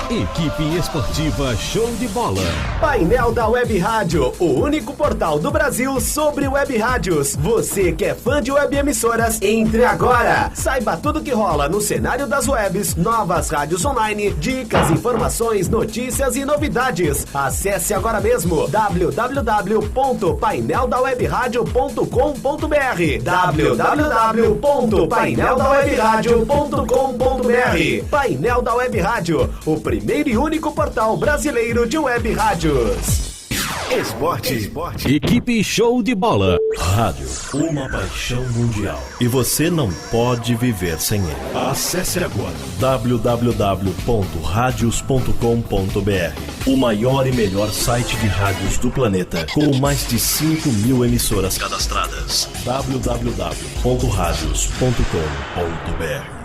Equipe Esportiva Show de Bola. Painel da Web Rádio, o único portal do Brasil sobre web rádios. Você que é fã de web emissoras, entre agora. Saiba tudo que rola no cenário das webs, novas rádios online, dicas, informações, notícias e novidades. Acesse agora mesmo www.paineldawebradio.com.br www.paineldawebradio.com.br. Painel da Web Rádio, o primeiro e único portal brasileiro de web rádios. Esporte. Equipe Show de Bola. Rádio, uma paixão mundial. E você não pode viver sem ele. Acesse agora www.radios.com.br, o maior e melhor site de rádios do planeta, com mais de 5.000 emissoras cadastradas. www.radios.com.br.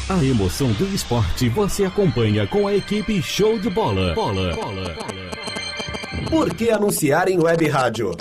A emoção do esporte você acompanha com a equipe Show de Bola. Por que anunciar em web rádio?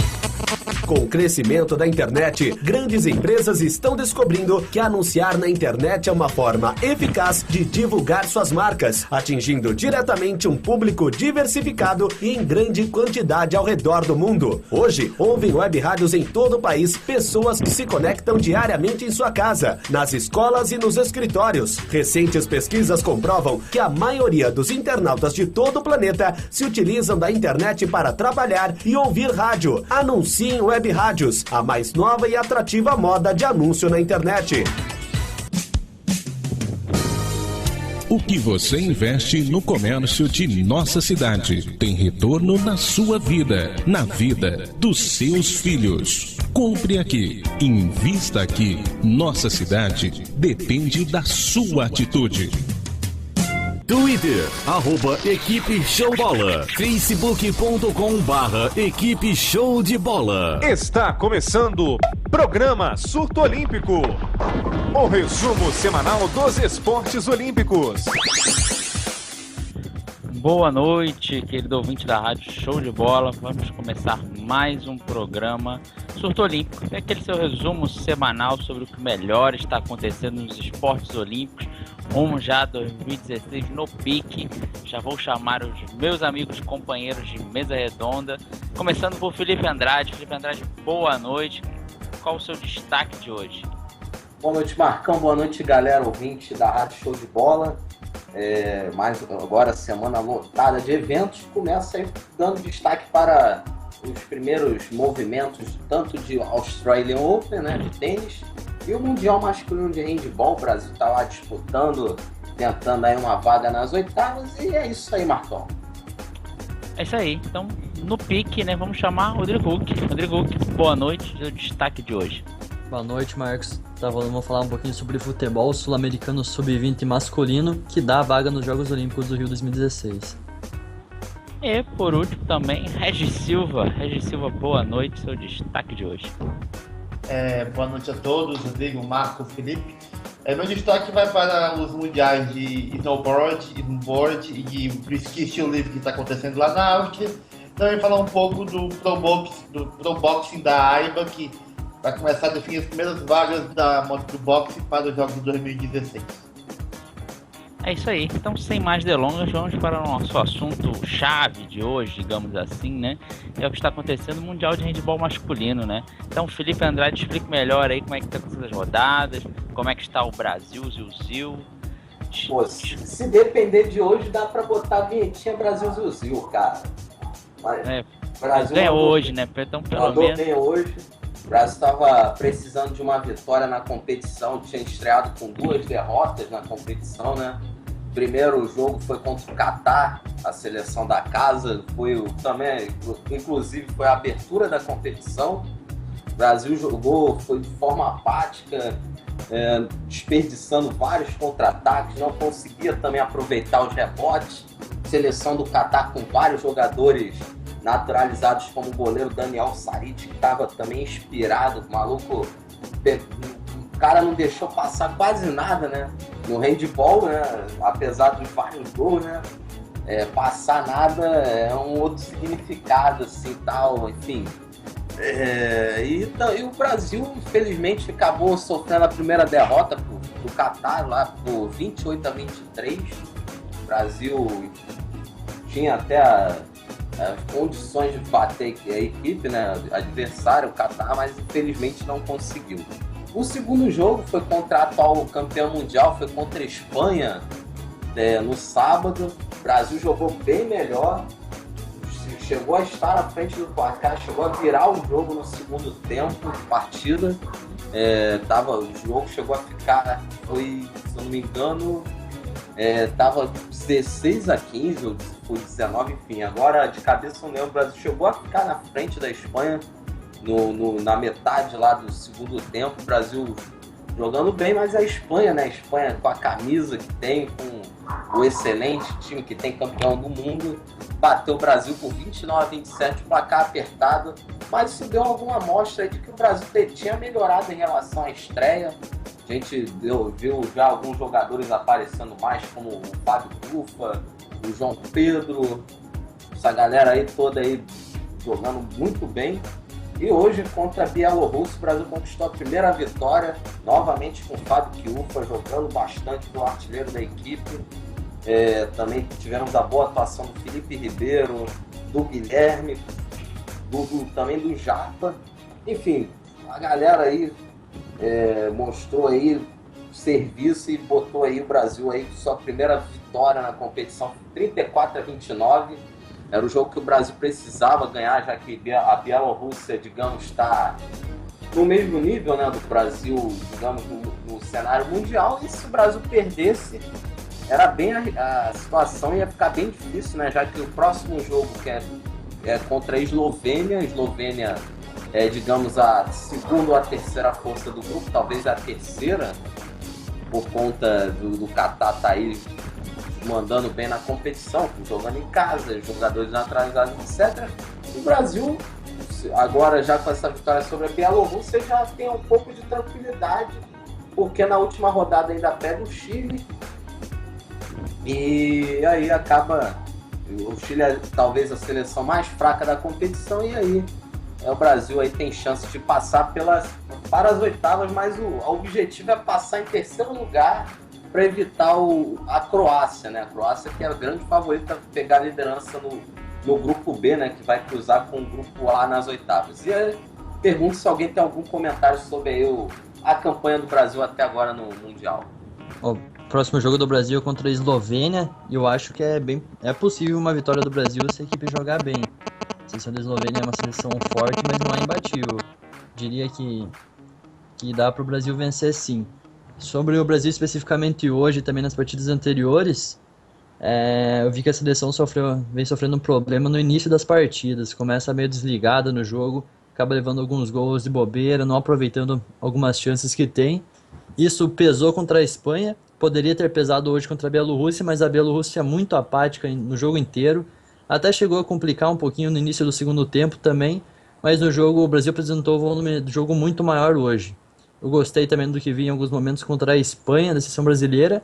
Com o crescimento da internet, grandes empresas estão descobrindo que anunciar na internet é uma forma eficaz de divulgar suas marcas, atingindo diretamente um público diversificado e em grande quantidade ao redor do mundo. Hoje, ouvem web rádios em todo o país pessoas que se conectam diariamente em sua casa, nas escolas e nos escritórios. Recentes pesquisas comprovam que a maioria dos internautas de todo o planeta se utilizam da internet para trabalhar e ouvir rádio. Anunciem web rádios, a mais nova e atrativa moda de anúncio na internet. O que você investe no comércio de nossa cidade tem retorno na sua vida, na vida dos seus filhos. Compre aqui, invista aqui. Nossa cidade depende da sua atitude. Twitter, @Equipe Show Bola. Facebook.com/Equipe Show de Bola. Está começando Programa Surto Olímpico, o resumo semanal dos esportes olímpicos. Boa noite, querido ouvinte da Rádio Show de Bola. Vamos começar mais um programa Surto Olímpico. É aquele seu resumo semanal sobre o que melhor está acontecendo nos esportes olímpicos. Rumo já 2016 no pique. Já vou chamar os meus amigos e companheiros de mesa redonda. Começando por Felipe Andrade. Felipe Andrade, boa noite. Qual o seu destaque de hoje? Boa noite, Marcão. Boa noite, galera ouvinte da Rádio Show de Bola. Mais agora, semana lotada de eventos. Começa aí dando destaque para os primeiros movimentos, tanto de Australian Open, né, de tênis, e o Mundial Masculino de Handebol. O Brasil está lá disputando, tentando aí uma vaga nas oitavas, e é isso aí, Marcão. É isso aí. Então, no pique, né, vamos chamar Rodrigo Huck. Rodrigo Huck, boa noite, o destaque de hoje. Boa noite, Marcos. Vamos falar um pouquinho sobre futebol sul-americano sub-20 masculino, que dá a vaga nos Jogos Olímpicos do Rio 2016. E, por último, também, Regis Silva. Regis Silva, boa noite, seu destaque de hoje. Boa noite a todos, Rodrigo, Marco, Felipe. Meu destaque vai para os mundiais de snowboard e ski estilo livre que está acontecendo lá na Áustria. Também falar um pouco do Pro Boxing da AIBA, que vai começar a definir as primeiras vagas do boxe para os Jogos de 2016. É isso aí. Então, sem mais delongas, vamos para o nosso assunto chave de hoje, digamos assim, né? É o que está acontecendo no Mundial de Handebol masculino, né? Então, Felipe Andrade, explica melhor aí como é que está acontecendo as rodadas, como é que está o Brasil, Zil. Pô, se depender de hoje, dá pra botar a vinhetinha Brasil, cara. Brasil ganhou hoje, né? Então, pelo menos ganhou hoje. O Brasil estava precisando de uma vitória na competição, tinha estreado com 2 derrotas na competição, né? O primeiro jogo foi contra o Catar, a seleção da casa, inclusive foi a abertura da competição. O Brasil jogou, foi de forma apática, desperdiçando vários contra-ataques, não conseguia também aproveitar os rebotes. Seleção do Catar com vários jogadores naturalizados, como o goleiro Daniel Saric, que estava também inspirado, maluco. O cara não deixou passar quase nada, né? No handball, né? Apesar dos vários gols, né? Passar nada é um outro significado, assim, tal, enfim. E o Brasil, infelizmente, acabou sofrendo a primeira derrota pro Catar, lá por 28-23. O Brasil tinha até as condições de bater a equipe, né, adversário, o Catar, mas infelizmente não conseguiu. O segundo jogo foi contra a atual campeão mundial, foi contra a Espanha, no sábado. O Brasil jogou bem melhor, chegou a estar à frente do placar, chegou a virar o jogo no segundo tempo de partida. O jogo chegou a ficar, se eu não me engano, tava 16-15, foi 19, enfim. Agora, de cabeça, não lembro, o Brasil chegou a ficar na frente da Espanha na metade lá do segundo tempo. O Brasil jogando bem, mas a Espanha, né? A Espanha com a camisa que tem, com o excelente time que tem, campeão do mundo, bateu o Brasil por 29-27, placar apertado, mas isso deu alguma amostra de que o Brasil tinha melhorado em relação à estreia. A gente viu já alguns jogadores aparecendo mais, como o Fábio Cufa, o João Pedro, essa galera aí toda aí jogando muito bem. E hoje, contra a Bielorrússia, o Brasil conquistou a primeira vitória, novamente com o Fábio Cufa jogando bastante, do artilheiro da equipe. Também tivemos a boa atuação do Felipe Ribeiro, do Guilherme, também do Japa. Enfim, a galera aí mostrou aí serviço e botou aí o Brasil aí sua primeira vitória na competição, 34-29. Era o jogo que o Brasil precisava ganhar, já que a Bielorrússia, digamos, está no mesmo nível, né, do Brasil, digamos, no cenário mundial. E se o Brasil perdesse, era bem a situação ia ficar bem difícil, né, já que o próximo jogo, que é contra a Eslovênia. A Eslovênia é, digamos, a segunda ou a terceira força do grupo, talvez a terceira, por conta do Catar tá aí mandando bem na competição, jogando em casa, jogadores naturalizados, etc. E o Brasil, agora já com essa vitória sobre a Bielorrússia, já tem um pouco de tranquilidade, porque na última rodada ainda pega o Chile, e aí acaba, o Chile é talvez a seleção mais fraca da competição, e aí o Brasil aí tem chance de passar para as oitavas, mas o objetivo é passar em terceiro lugar para evitar a Croácia, né? A Croácia que é a grande favorita para pegar a liderança no grupo B, né? Que vai cruzar com o grupo A nas oitavas. E aí, pergunto se alguém tem algum comentário sobre aí a campanha do Brasil até agora no Mundial. O próximo jogo do Brasil é contra a Eslovênia, e eu acho que é possível uma vitória do Brasil se a equipe jogar bem. A seleção da Eslovênia é uma seleção forte, mas não é imbatível. Diria que dá para o Brasil vencer, sim. Sobre o Brasil especificamente hoje, também nas partidas anteriores, eu vi que a seleção vem sofrendo um problema no início das partidas. Começa meio desligada no jogo, acaba levando alguns gols de bobeira, não aproveitando algumas chances que tem. Isso pesou contra a Espanha, poderia ter pesado hoje contra a Bielorrússia, mas a Bielorrússia é muito apática no jogo inteiro. Até chegou a complicar um pouquinho no início do segundo tempo também, mas no jogo o Brasil apresentou um volume de jogo muito maior hoje. Eu gostei também do que vi em alguns momentos contra a Espanha, da seleção brasileira,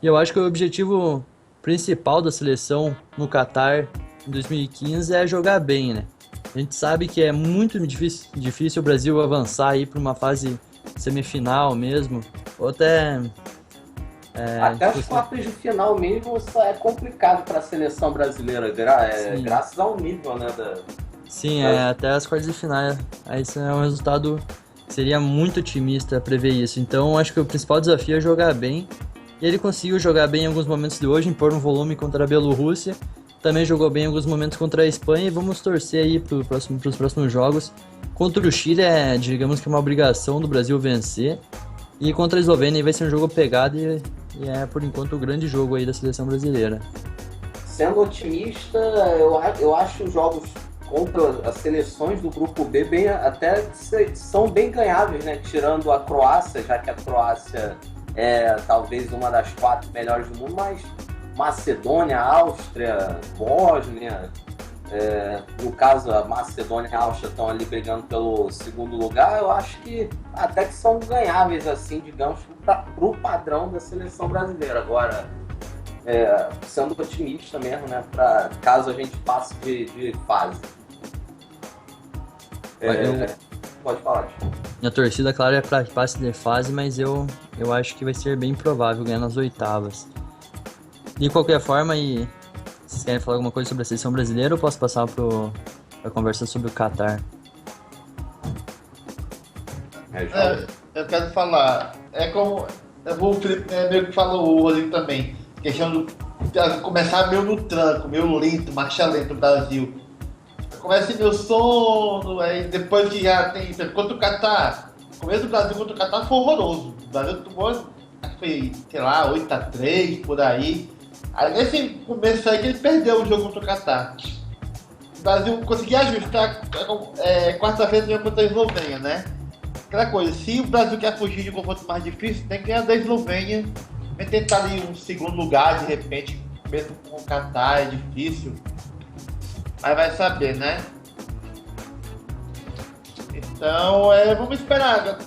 e eu acho que o objetivo principal da seleção no Catar em 2015 é jogar bem, né? A gente sabe que é muito difícil o Brasil avançar aí para uma fase semifinal mesmo, ou até as quartas de final mesmo é complicado para a seleção brasileira, graças ao nível, né? Sim, até as quartas de final. Isso é um resultado, seria muito otimista prever isso. Então acho que o principal desafio é jogar bem. E ele conseguiu jogar bem em alguns momentos de hoje, impor um volume contra a Bielorrússia. Também jogou bem em alguns momentos contra a Espanha, e vamos torcer aí para os próximos jogos. Contra o Chile digamos que uma obrigação do Brasil vencer. E contra a Eslovênia vai ser um jogo pegado e é, por enquanto, o grande jogo aí da seleção brasileira. Sendo otimista, eu acho os jogos contra as seleções do grupo B até são bem ganháveis, né? Tirando a Croácia, já que a Croácia é talvez uma das 4 melhores do mundo, mas Macedônia, Áustria, Bósnia, no caso a Macedônia e a Áustria estão ali brigando pelo segundo lugar, eu acho que até que são ganháveis, assim, digamos, para o padrão da seleção brasileira. Agora, sendo otimista mesmo, né, para caso a gente passe de fase. Pode falar. Minha torcida, claro, é para que passe de fase, mas eu acho que vai ser bem provável ganhar nas oitavas. De qualquer forma, e vocês querem falar alguma coisa sobre a seleção brasileira ou posso passar pra conversa sobre o Catar? Eu quero falar, como o Felipe meio que falou, o Rodrigo também, questão do começar meio no tranco, meio lento, marcha lenta no Brasil. Começa meu sono, aí depois que já tem, contra o Catar, o começo do Brasil contra o Catar foi horroroso. O Brasil tomou, acho que foi, sei lá, 8-3, por aí. Aí nesse começo aí que ele perdeu o jogo contra o Catar. O Brasil conseguia ajustar, quarta-feira no jogo contra a Eslovênia, né? Aquela coisa, se o Brasil quer fugir de um confronto mais difícil, tem que ganhar da Eslovênia, vai tentar ali um segundo lugar, de repente, mesmo com o Catar, é difícil. Mas vai saber, né? Então, vamos esperar.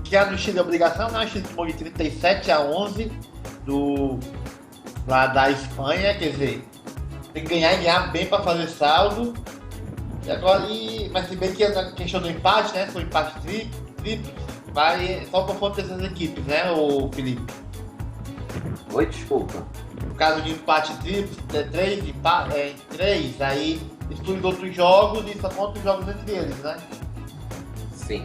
Que no Chile é obrigação, né? O Chile tomou de 37-11 lá da Espanha, quer dizer, tem que ganhar e ganhar bem para fazer saldo. E agora, mas se bem que a questão do empate, né? Foi empate triplo, vai só por conta dessas equipes, né, o Felipe? Oi, desculpa. No caso de empate triplo, 3, aí exclui outros jogos e só conta os jogos entre eles, né? Sim.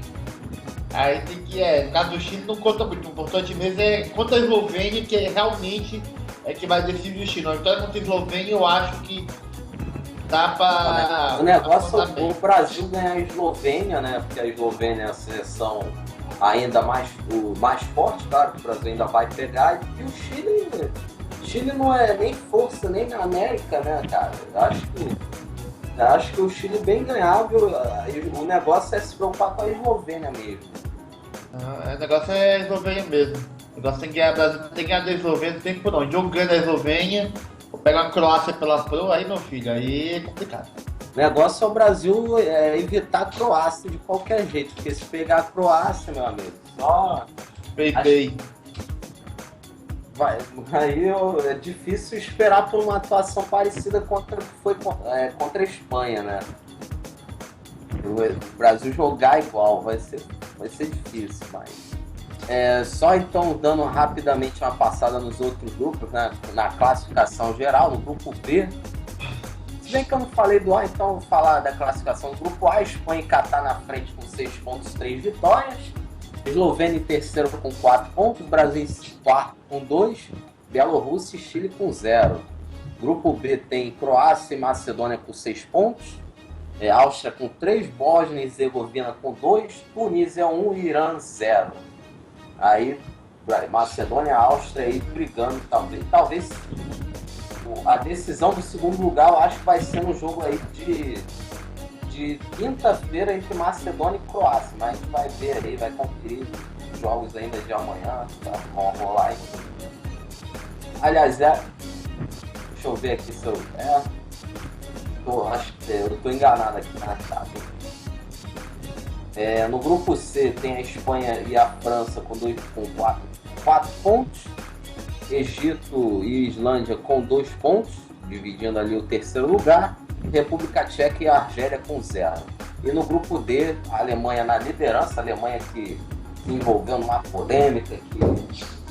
Aí tem que, no caso do Chile não conta muito, o importante mesmo é contra a Eslovênia, que realmente é que vai decidir o Chile. A vitória contra a Eslovênia eu acho que dá pra... O negócio é o Brasil ganhar a Eslovênia, né? Porque a Eslovênia é a seleção ainda mais forte, claro, que o Brasil ainda vai pegar. E o Chile não é nem força, nem na América, né, cara? Eu acho que o Chile é bem ganhável. O negócio é se preocupar com a Eslovênia mesmo. O negócio é a Eslovênia mesmo. O negócio tem que ganhar, Brasil tem que ganhar da Eslovênia, não tem por onde. Jogo ganha da Eslovênia, ou pegar a Croácia pela Pro, aí, meu filho, aí é complicado. O negócio é o Brasil evitar a Croácia de qualquer jeito, porque se pegar a Croácia, meu amigo, só... Pei. Aí é difícil esperar por uma atuação parecida contra a Espanha, né? O Brasil jogar igual vai ser difícil, mas... só então dando rapidamente uma passada nos outros grupos, né? Na classificação geral, no grupo B. Se bem que eu não falei do A, então eu vou falar da classificação do grupo A. Espanha e Catar na frente com 6 pontos, 3 vitórias. Eslovênia em terceiro com 4 pontos. Brasil em quarto com 2. Bielorrússia e Chile com 0. Grupo B tem Croácia e Macedônia com 6 pontos. Áustria com 3. Bósnia e Herzegovina com 2. Tunísia 1 e Irã 0. Aí Macedônia e Áustria aí brigando talvez a decisão do segundo lugar, eu acho que vai ser no jogo aí de quinta-feira entre Macedônia e Croácia, mas a gente vai ver aí, vai conferir os jogos ainda de amanhã, tá? Vão rolar aí. Aliás, deixa eu ver aqui se eu acho que eu tô enganado aqui na chave. No grupo C tem a Espanha e a França com 4 pontos. Egito e Islândia com 2 pontos, dividindo ali o terceiro lugar. República Tcheca e Argélia com 0. E no grupo D, a Alemanha na liderança, a Alemanha que se envolveu numa polêmica, que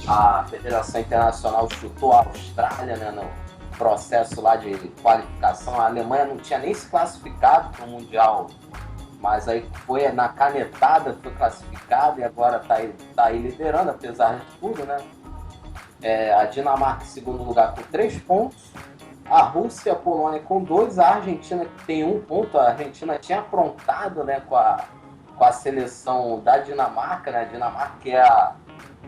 a Federação Internacional chutou a Austrália, né, no processo lá de qualificação. A Alemanha não tinha nem se classificado para o Mundial, mas aí foi na canetada, foi classificado e agora tá aí liderando, apesar de tudo, né? A Dinamarca em segundo lugar com 3 pontos, a Rússia e a Polônia com 2, a Argentina que tem 1 ponto. A Argentina tinha aprontado, né, com a seleção da Dinamarca, né? A Dinamarca que é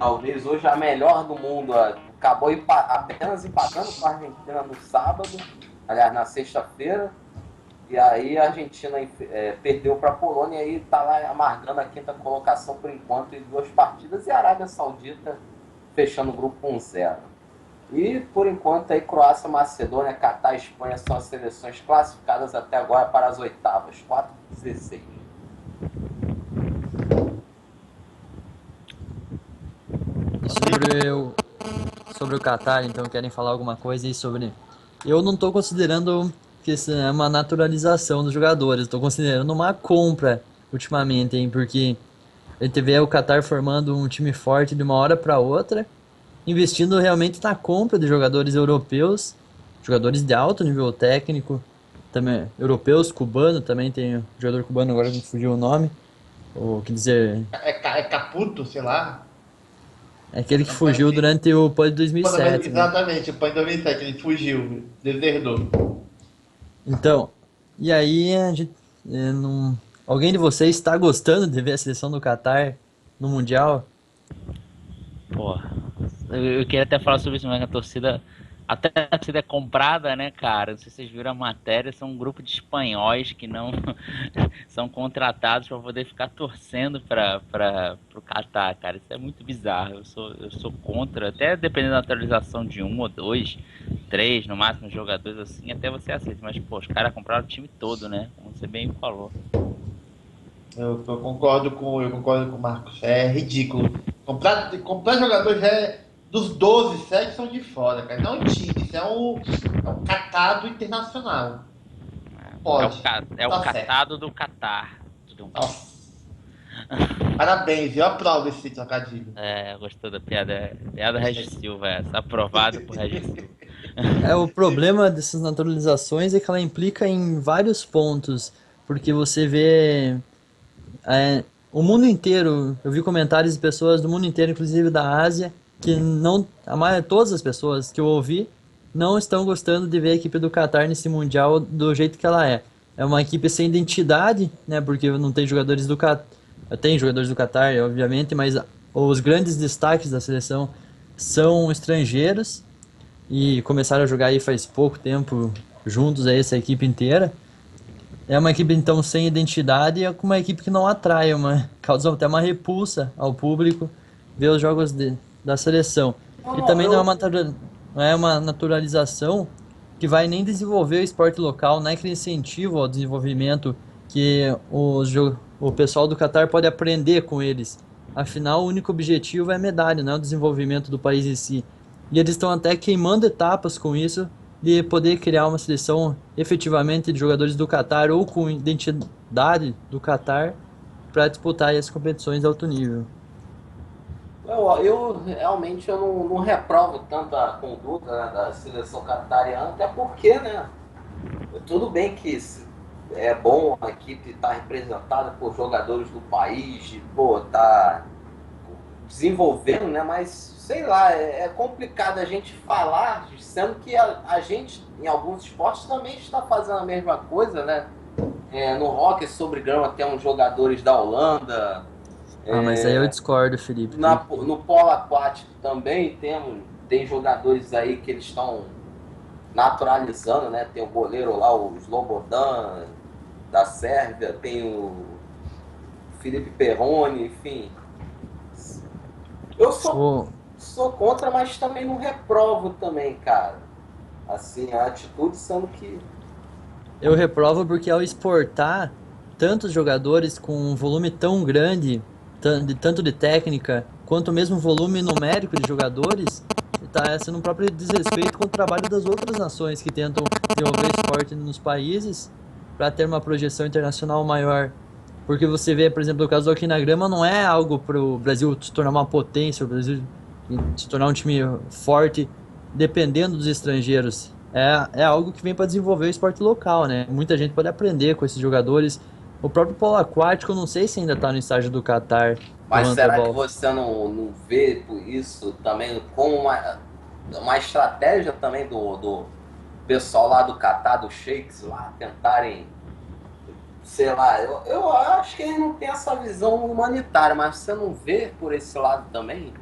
talvez hoje a melhor do mundo, acabou apenas empatando com a Argentina no sábado, aliás, na sexta-feira, e aí a Argentina perdeu para a Polônia e está lá amargando a 5ª colocação por enquanto em 2 partidas, e a Arábia Saudita fechando o grupo 1-0. E, por enquanto, aí, Croácia, Macedônia, Catar e Espanha são as seleções classificadas até agora para as oitavas, 4-16. E sobre o Catar, então, querem falar alguma coisa aí sobre... Eu não estou considerando que isso é uma naturalização dos jogadores, estou considerando uma compra, ultimamente, hein, porque... A gente vê o Catar formando um time forte de uma hora para outra, investindo realmente na compra de jogadores europeus, jogadores de alto nível técnico, também europeus, cubano, também tem um jogador cubano, agora me fugiu o nome, ou quer dizer... É Caputo, sei lá. É aquele que fugiu durante o PAN de 2007. Exatamente, o PAN de 2007, ele fugiu, deserdou. Então, e aí a gente... Alguém de vocês está gostando de ver a seleção do Catar no Mundial? Porra, eu queria até falar sobre isso, mas a torcida é comprada, né, cara? Não sei se vocês viram a matéria, são um grupo de espanhóis que não são contratados para poder ficar torcendo para o Catar, cara. Isso é muito bizarro. Eu sou contra, até dependendo da atualização de 1 ou 2, 3, no máximo, jogadores assim, até você aceita. Mas, pô, os caras compraram o time todo, né? Como você bem falou. Eu concordo com o Marcos. É ridículo. Comprar jogador já é... Dos 12, 7 são de fora, cara. Não é um time, isso é um catado internacional. Pode. É o catado do Catar. Nossa. Parabéns, eu aprovo esse trocadilho. Gostou da piada? Piada Regis Silva, essa. Aprovado por Regis Silva. O problema dessas naturalizações é que ela implica em vários pontos. Porque você vê... o mundo inteiro, eu vi comentários de pessoas do mundo inteiro, inclusive da Ásia, que todas as pessoas que eu ouvi não estão gostando de ver a equipe do Catar nesse Mundial do jeito que ela é. É uma equipe sem identidade, né? Porque não tem jogadores do Catar. Tem jogadores do Catar, obviamente, mas os grandes destaques da seleção são estrangeiros e começaram a jogar aí faz pouco tempo juntos aí, essa equipe inteira. É uma equipe, então, sem identidade e é uma equipe que não atrai, causa até uma repulsa ao público ver os jogos da seleção. E também não é uma naturalização que vai nem desenvolver o esporte local, não é aquele incentivo ao desenvolvimento que o pessoal do Catar pode aprender com eles. Afinal, o único objetivo é a medalha, não é o desenvolvimento do país em si. E eles estão até queimando etapas com isso, de poder criar uma seleção efetivamente de jogadores do Catar ou com identidade do Catar para disputar as competições de alto nível. Eu realmente não reprovo tanto a conduta, né, da seleção catariana, até porque, né, tudo bem que é bom a equipe estar representada por jogadores do país, tá desenvolvendo, né, mas sei lá, é complicado a gente falar, sendo que a gente, em alguns esportes, também está fazendo a mesma coisa, né? No hóquei sobre grama tem uns jogadores da Holanda. Mas aí eu discordo, Felipe. No polo aquático também tem jogadores aí que eles estão naturalizando, né? Tem o goleiro lá, o Slobodan, da Sérvia, tem o Felipe Perrone, enfim. Eu sou contra, mas também não reprovo também, cara. Assim, a atitude sendo que... Eu reprovo porque ao exportar tantos jogadores com um volume tão grande, tanto de técnica, quanto mesmo volume numérico de jogadores, está sendo um próprio desrespeito com o trabalho das outras nações que tentam desenvolver esporte nos países para ter uma projeção internacional maior. Porque você vê, por exemplo, o caso do Hóquei na Grama não é algo para o Brasil se tornar uma potência, o Brasil se tornar um time forte dependendo dos estrangeiros. É algo que vem para desenvolver o esporte local, né? Muita gente pode aprender com esses jogadores. O próprio polo aquático, eu não sei se ainda está no estágio do Catar. Mas será que você não vê isso também como uma estratégia também do pessoal lá do Catar, dos sheiks lá, tentarem, sei lá, eu acho que eles não têm essa visão humanitária, mas você não vê por esse lado também?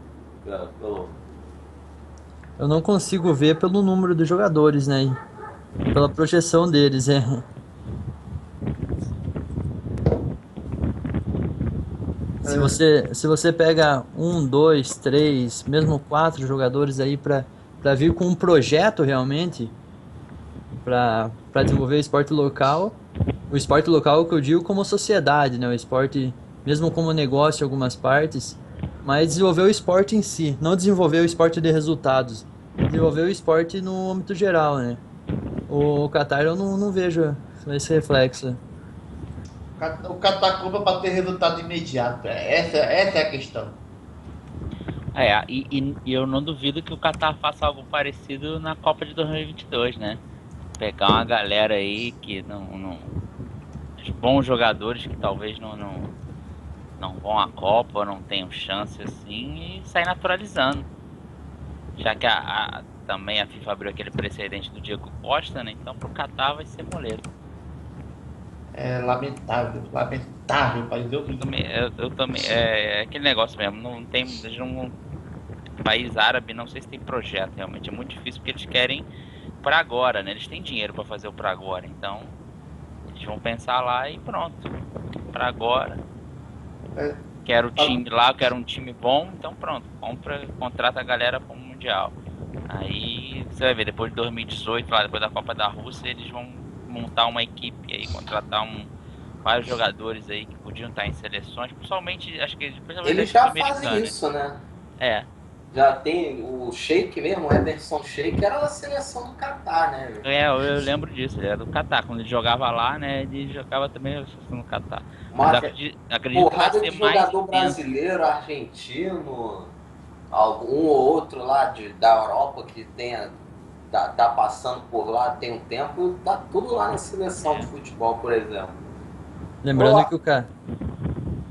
Eu não consigo ver pelo número de jogadores, né? Pela projeção deles, Se você pega 1, 2, 3, mesmo 4 jogadores aí para vir com um projeto realmente para desenvolver o esporte local que eu digo como sociedade, né? O esporte mesmo como negócio em algumas partes, mas desenvolver o esporte em si, não desenvolver o esporte de resultados, desenvolver o esporte no âmbito geral, né? O Catar eu não vejo esse reflexo. O Catar compra para ter resultado imediato. Essa é a questão. E eu não duvido que o Qatar faça algo parecido na Copa de 2022, né? Pegar uma galera aí que os bons jogadores que talvez não vão à Copa, não tenham chance assim, e sair naturalizando. Já que também a FIFA abriu aquele precedente do Diego Costa, né? Então pro Qatar vai ser moleiro. É lamentável, pra dizer o mínimo. Eu também, é aquele negócio mesmo, país árabe, não sei se tem projeto, realmente é muito difícil porque eles querem pra agora, né? Eles têm dinheiro pra fazer o pra agora, então eles vão pensar lá e pronto, pra agora. Quero o time lá, quero um time bom, então pronto, contrata a galera pro Mundial. Aí você vai ver, depois de 2018, lá depois da Copa da Rússia, eles vão montar uma equipe aí, contratar vários jogadores aí que podiam estar em seleções, principalmente, acho que eles já fazem isso, né? Já tem o Sheik mesmo, o Emerson Sheik, era da seleção do Qatar, né? Eu lembro disso, ele era do Qatar. Quando ele jogava lá, né, ele jogava também no Qatar. Mas acredito porrada que vai de ser mais jogador brasileiro, argentino, algum ou outro lá da Europa que tá passando por lá tem um tempo, tá tudo lá na seleção de futebol, por exemplo. Lembrando que o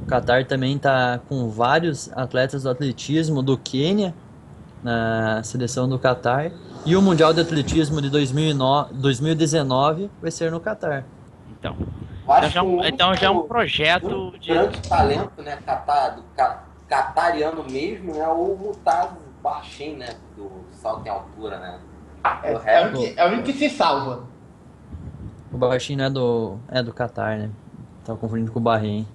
Qatar também tá com vários atletas do atletismo do Quênia na seleção do Qatar, e o Mundial de Atletismo de 2019 vai ser no Qatar. Então já é um projeto de grande talento, né, catariano mesmo, né, o Mutaz Bashin, né, do salto em altura, né. É o único que se salva. O Bashin é do Qatar, né? Tava confundindo com o Bahrein.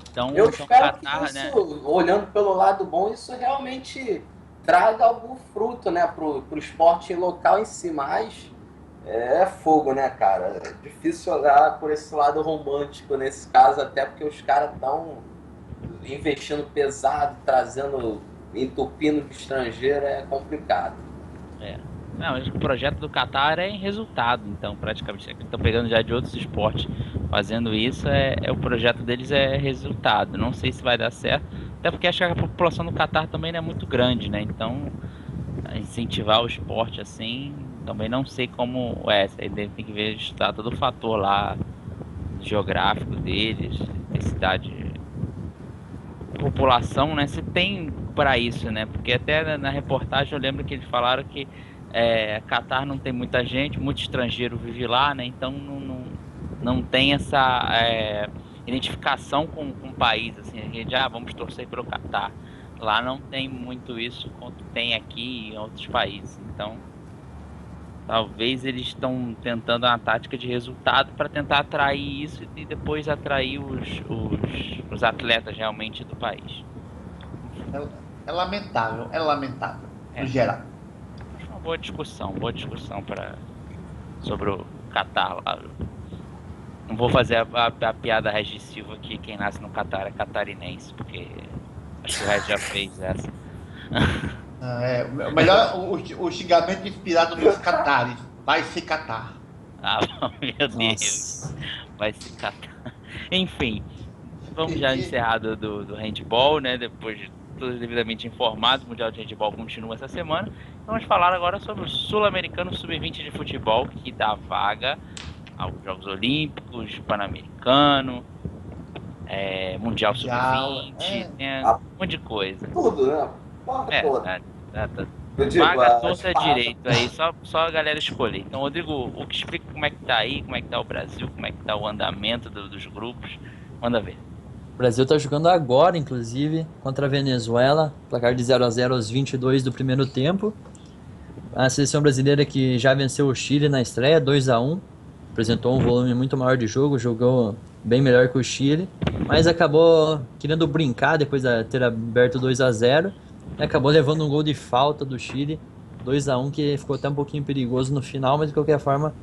Então, eu espero que isso, né, olhando pelo lado bom, isso realmente traga algum fruto, né, pro esporte local em si, mas é fogo, né, cara? É difícil olhar por esse lado romântico nesse caso, até porque os caras estão investindo pesado, entupindo de estrangeiro, é complicado. Não, o projeto do Qatar é em resultado, então praticamente estão pegando já de outros esportes, fazendo isso, o projeto deles é resultado. Não sei se vai dar certo, até porque acho que a população do Qatar também não é muito grande, né? Então incentivar o esporte assim, também não sei como aí tem que ver está todo o fator lá geográfico deles, cidade, população, né? Se tem para isso, né? Porque até na reportagem eu lembro que eles falaram que Qatar não tem muita gente, muito estrangeiro vive lá, né? Então não tem essa identificação com o país, assim, a gente vamos torcer pelo Qatar. Lá não tem muito isso quanto tem aqui em outros países. Então, talvez eles estão tentando uma tática de resultado para tentar atrair isso e depois atrair os atletas realmente do país. É lamentável, no geral. Boa discussão sobre o Qatar lá. Não vou fazer a piada Regis Silva que quem nasce no Qatar é catarinense, porque acho que o Regis já fez essa. Melhor o xingamento inspirado nos Qataris. Vai se catar. Meu Deus. Vai se catar. Enfim, vamos já encerrar do handball, né? Depois de todos devidamente informados, o Mundial de Handball continua essa semana. Vamos falar agora sobre o Sul-Americano Sub-20 de futebol, que dá vaga aos Jogos Olímpicos, Pan-Americano, Mundial Sub-20, um monte de coisa. Tudo, né? Vaga torta direito aí, só a galera escolher. Então, Rodrigo, explica como é que tá aí, como é que tá o Brasil, como é que tá o andamento dos grupos. Manda ver. O Brasil está jogando agora, inclusive, contra a Venezuela, placar de 0-0 aos 22 do primeiro tempo. A seleção brasileira que já venceu o Chile na estreia, 2-1, apresentou um volume muito maior de jogo, jogou bem melhor que o Chile, mas acabou querendo brincar depois de ter aberto 2-0, e acabou levando um gol de falta do Chile, 2-1, que ficou até um pouquinho perigoso no final, mas de qualquer forma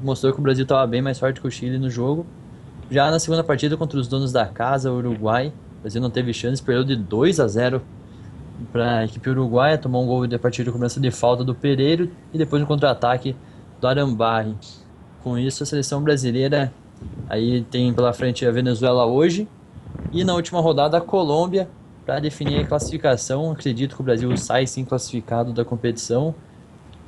mostrou que o Brasil estava bem mais forte que o Chile no jogo. Já na segunda partida contra os donos da casa, o Uruguai, o Brasil não teve chance, perdeu de 2-0 para a equipe uruguaia, tomou um gol de partida de cobrança de falta do Pereiro e depois um contra-ataque do Arambarri. Com isso, a seleção brasileira aí tem pela frente a Venezuela hoje e na última rodada a Colômbia para definir a classificação, acredito que o Brasil sai sim classificado da competição.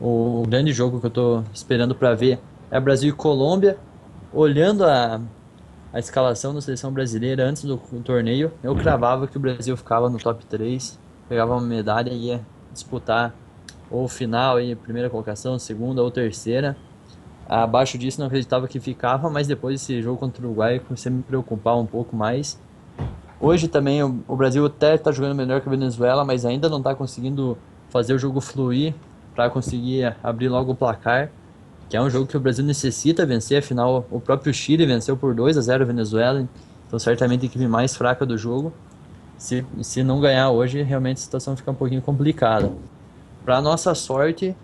O grande jogo que eu estou esperando para ver é Brasil e Colômbia. Olhando a escalação da seleção brasileira antes do torneio, eu cravava que o Brasil ficava no top 3, pegava uma medalha e ia disputar ou final, aí, primeira colocação, segunda ou terceira. Abaixo disso não acreditava que ficava, mas depois desse jogo contra o Uruguai comecei a me preocupar um pouco mais. Hoje também o Brasil até está jogando melhor que a Venezuela, mas ainda não está conseguindo fazer o jogo fluir para conseguir abrir logo o placar, que é um jogo que o Brasil necessita vencer. Afinal, o próprio Chile venceu por 2-0 a Venezuela, então certamente a equipe mais fraca do jogo. Se não ganhar hoje, realmente a situação fica um pouquinho complicada. Para nossa sorte,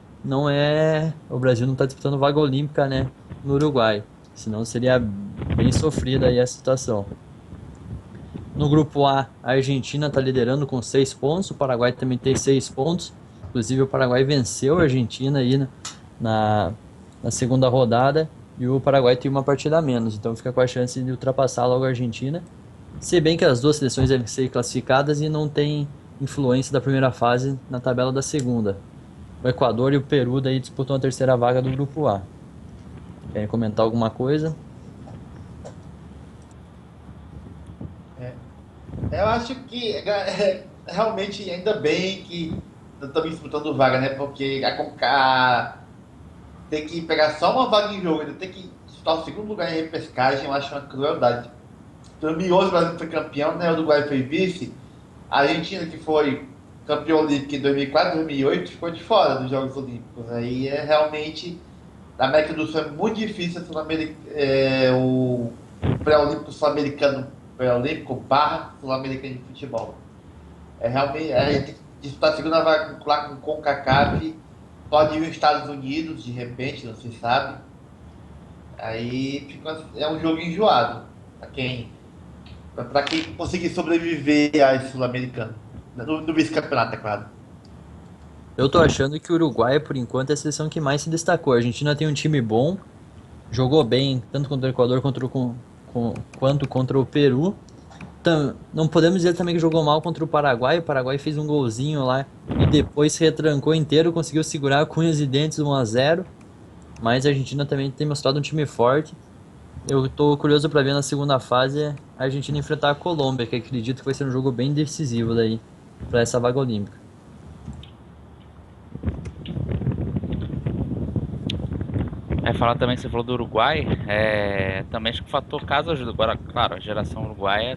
o Brasil não está disputando vaga olímpica, né, no Uruguai, senão seria bem sofrida aí a situação. No grupo A, a Argentina está liderando com 6 pontos, o Paraguai também tem 6 pontos, inclusive o Paraguai venceu a Argentina aí na segunda rodada, e o Paraguai tem uma partida a menos, então fica com a chance de ultrapassar logo a Argentina, se bem que as duas seleções devem ser classificadas e não tem influência da primeira fase na tabela da segunda. O Equador e o Peru daí disputam a terceira vaga do grupo A. Querem comentar alguma coisa? Eu acho que realmente ainda bem que estamos disputando vaga, né? Porque a Conca tem que pegar só uma vaga em jogo, ainda tem que disputar o segundo lugar em repescagem, eu acho uma crueldade. 2011 o Brasil foi campeão, né? O Uruguai foi vice. A Argentina, que foi campeão olímpico em 2004, 2008, ficou de fora dos Jogos Olímpicos. Aí realmente, na América do Sul é muito difícil o pré-olímpico sul-americano, pré-olímpico / sul-americano de futebol. Realmente, a gente tem que disputar a segunda vaga lá com o CONCACAF, pode ir os Estados Unidos, de repente, não se sabe. Aí é um jogo enjoado para quem conseguir sobreviver a esse sul-americano. No vice-campeonato, é claro. Eu tô achando que o Uruguai, por enquanto, é a seleção que mais se destacou. A Argentina tem um time bom, jogou bem, tanto contra o Equador quanto contra o Peru. Não podemos dizer também que jogou mal contra o Paraguai. O Paraguai fez um golzinho lá e depois se retrancou inteiro, conseguiu segurar com unhas e dentes 1-0. Mas a Argentina também tem mostrado um time forte. Eu tô curioso para ver na segunda fase a Argentina enfrentar a Colômbia, que acredito que vai ser um jogo bem decisivo daí para essa vaga olímpica. Falar também, você falou do Uruguai, também acho que o fator casa ajuda. Agora, claro, a geração uruguaia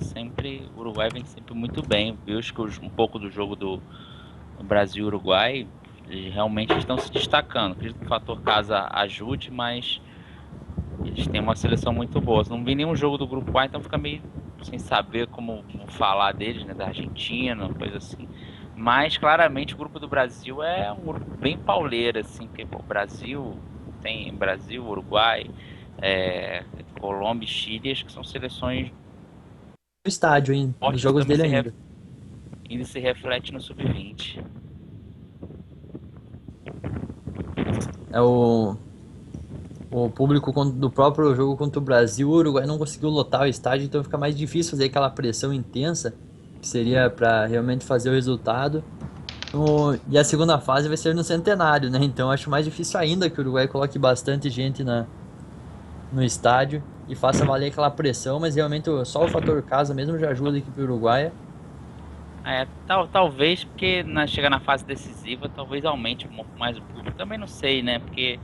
o Uruguai vem sempre muito bem. Eu acho que um pouco do jogo do Brasil e Uruguai, eles realmente estão se destacando. Acredito que o fator casa ajude, mas eles têm uma seleção muito boa. Não vi nenhum jogo do grupo A, então fica meio sem saber como falar deles, né, da Argentina, coisa assim. Mas claramente o grupo do Brasil é um grupo bem pauleiro, assim, porque o Brasil tem Uruguai, Colômbia e Chile, acho que são seleções no estádio, hein? Os jogos dele ainda. Ainda se reflete no sub-20. O público do próprio jogo contra o Brasil, o Uruguai não conseguiu lotar o estádio, então fica mais difícil fazer aquela pressão intensa que seria para realmente fazer o resultado. E a segunda fase vai ser no Centenário, né? Então acho mais difícil ainda que o Uruguai coloque bastante gente no estádio e faça valer aquela pressão, mas realmente só o fator casa mesmo já ajuda a equipe uruguaia. Talvez porque chegar na fase decisiva, talvez aumente um pouco mais o público. Também não sei, né? Porque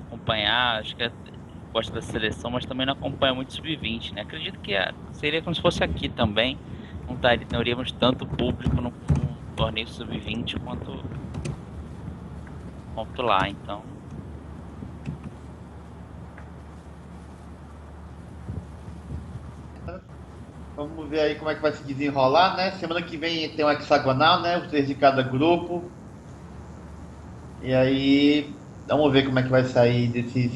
acompanhar, acho que gosta da seleção, mas também não acompanha muito sub-20, né? Acredito que seria como se fosse aqui também. Não teríamos tanto público no torneio sub-20 quanto lá, então. Vamos ver aí como é que vai se desenrolar, né? Semana que vem tem um hexagonal, né? Os 3 de cada grupo. E aí, vamos ver como é que vai sair desses...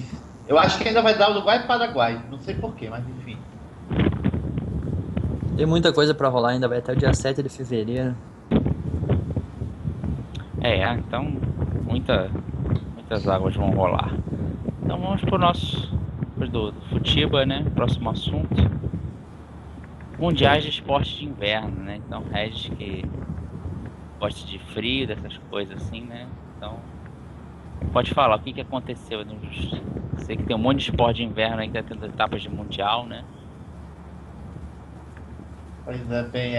Eu acho que ainda vai dar Uruguai e Paraguai. Não sei porquê, mas enfim. Tem muita coisa pra rolar ainda, vai até o dia 7 de fevereiro. Então muitas águas vão rolar. Então vamos pro nosso do Futiba, né? Próximo assunto. mundiais de esporte de inverno, né? Então, Regis que gosta de frio, dessas coisas assim, né? Então, pode falar o que aconteceu. Sei que tem um monte de esporte de inverno aí que tá tendo etapas de mundial, né? Pois é, bem,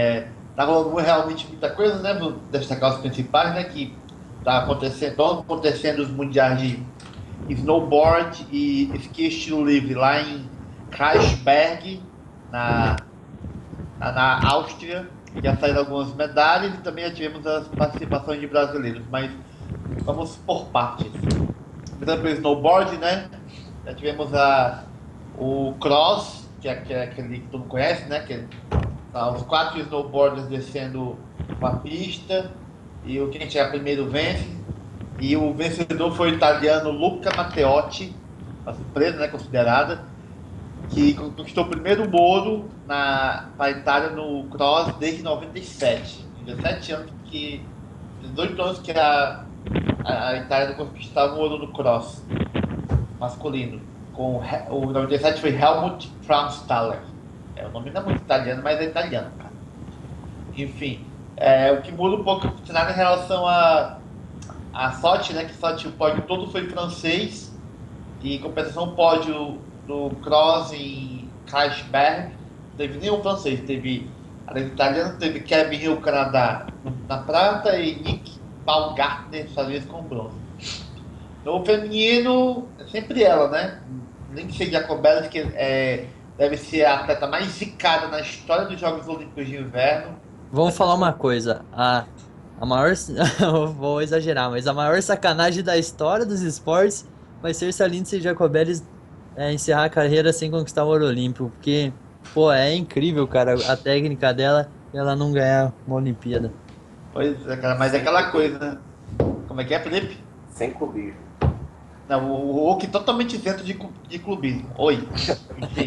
tá rolando realmente muita coisa, né? Vou destacar os principais, né? Que estão acontecendo os mundiais de snowboard e esqui estilo livre lá em Kreisberg, na Áustria. Já saíram algumas medalhas e também já tivemos as participações de brasileiros, mas vamos por partes. Começando pelo snowboard, né? Já tivemos o cross, que é aquele que todo mundo conhece, né? Que os 4 snowboarders descendo uma pista e quem chegar primeiro vence. E o vencedor foi o italiano Luca Matteotti, uma surpresa, né? Considerada, que conquistou o primeiro ouro para a Itália no cross desde 97. 17 anos 18 anos que a Itália não conquistava um ouro no cross masculino. O 97 foi Helmut Traunstaller. O nome não é muito italiano, mas é italiano, cara. Enfim, o que muda um pouco o cenário em relação a sorte, né? Que sorte, o pódio todo foi francês. E em compensação, o pódio do cross em Kreisberg não teve nenhum francês. Teve, além do italiano, teve Kevin Hill, Canadá, na prata, e Nick Baumgartner, Estados Unidos, com bronze. No feminino, é sempre ela, né? Lindsey Jacobelli, que deve ser a atleta mais zicada na história dos Jogos Olímpicos de Inverno. Vamos falar uma coisa, a maior, vou exagerar, mas a maior sacanagem da história dos esportes vai ser se a Lindsey Jacobelli encerrar a carreira sem conquistar o ouro olímpico, porque, pô, é incrível, cara, a técnica dela e ela não ganhar uma Olimpíada. Pois é, cara, mas é aquela coisa, né? Como é que é, Felipe? Sem clubismo. Não, o Hulk totalmente isento de clubismo. Oi. Enfim.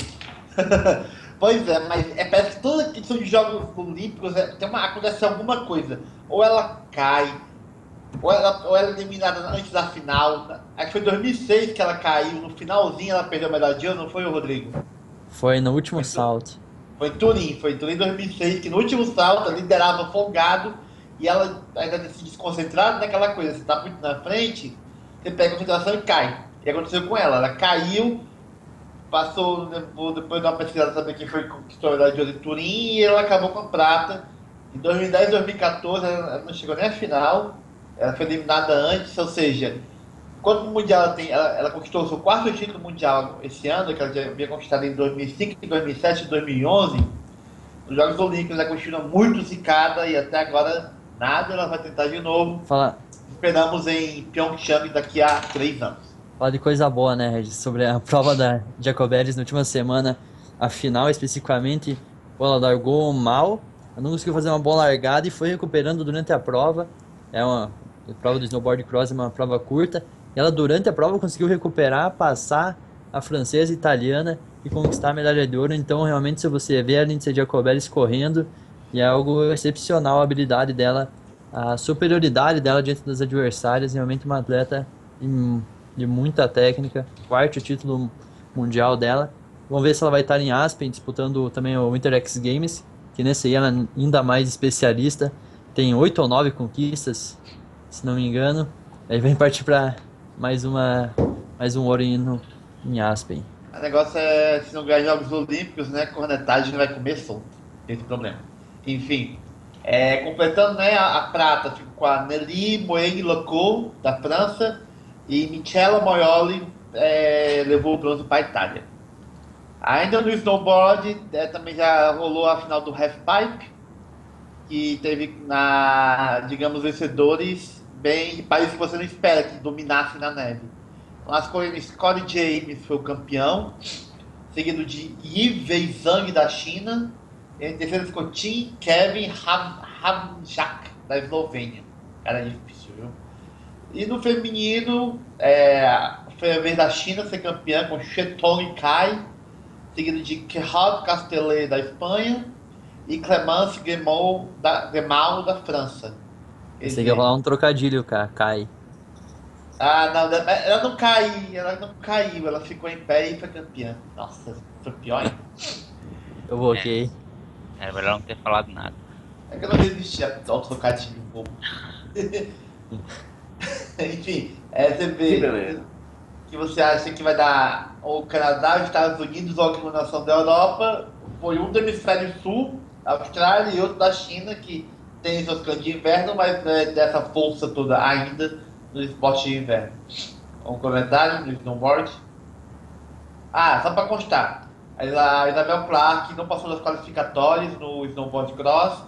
Pois é, mas parece que toda questão de Jogos Olímpicos acontece alguma coisa. Ou ela cai, ou ela é eliminada antes da final. Acho que foi em 2006 que ela caiu, no finalzinho ela perdeu a medalha de ouro, não foi, Rodrigo? Foi no último salto. Foi em Turim 2006, que no último salto ela liderava folgado e ela ainda se desconcentrada naquela coisa. Você tá muito na frente, você pega a concentração e cai. E aconteceu com ela caiu, passou, depois de uma pesquisada saber quem foi que conquistou a medalha de ouro em Turim, e ela acabou com a prata. Em 2010 e 2014 ela não chegou nem à final, ela foi eliminada antes, ou seja, quanto mundial ela conquistou o seu 4º título mundial esse ano, que ela já havia conquistado em 2005, 2007 e 2011, nos Jogos Olímpicos ela continua muito zicada e até agora nada, ela vai tentar de novo. Esperamos em Pyeongchang daqui a 3 anos. Falar de coisa boa, né, Regis? Sobre a prova da Jacobelli na última semana, a final especificamente, ela largou mal, ela não conseguiu fazer uma boa largada e foi recuperando durante a prova. A prova do snowboard cross é uma prova curta, e ela durante a prova conseguiu recuperar, passar a francesa e italiana e conquistar a medalha de ouro. Então, realmente, se você vê a Lindsey Jacobelli correndo, e é algo excepcional a habilidade dela, a superioridade dela diante das adversárias, realmente uma atleta de muita técnica, 4º título mundial dela. Vamos ver se ela vai estar em Aspen, disputando também o Winter X Games, que nesse aí ela é ainda mais especialista, tem 8 ou 9 conquistas, se não me engano. Aí vem partir para mais um ouro em Aspen. O negócio é, se não ganhar Jogos Olímpicos, né, cornetagem vai comer solto, tem esse problema. Enfim, completando, né, a prata, fico com a Nelly Moeg-Locot, da França, e Michela Moioli levou o bronze para a Itália. Ainda no snowboard, também já rolou a final do halfpipe, que teve, digamos, vencedores bem de países que você não espera que dominassem na neve. As coreanas, Scotty James foi o campeão, seguido de Yi Wei-Zhang da China, e em terceiro ficou Tim Kevin Hamjak da Eslovênia. Cara, é difícil, viu? E no feminino, foi a vez da China ser campeã com Chetong Kai, seguido de Gerard Castellet da Espanha e Clémence Gemal da França. Você tem que falar um trocadilho, cara, Kai. Não, ela não caiu, ela ficou em pé e foi campeã. Nossa, foi pior, hein? Eu bloqueei. É melhor não ter falado nada. É que eu não resisti ao trocadilho um pouco. Enfim, você vê que você acha que vai dar o Canadá, os Estados Unidos ou a combinação da Europa, foi um do hemisfério sul, a Austrália, e outro da China, que tem seus cantos de inverno, mas não é dessa força toda ainda no esporte de inverno. Um comentário no snowboard. Só para constar, a Isabel Clark não passou das qualificatórias no snowboard cross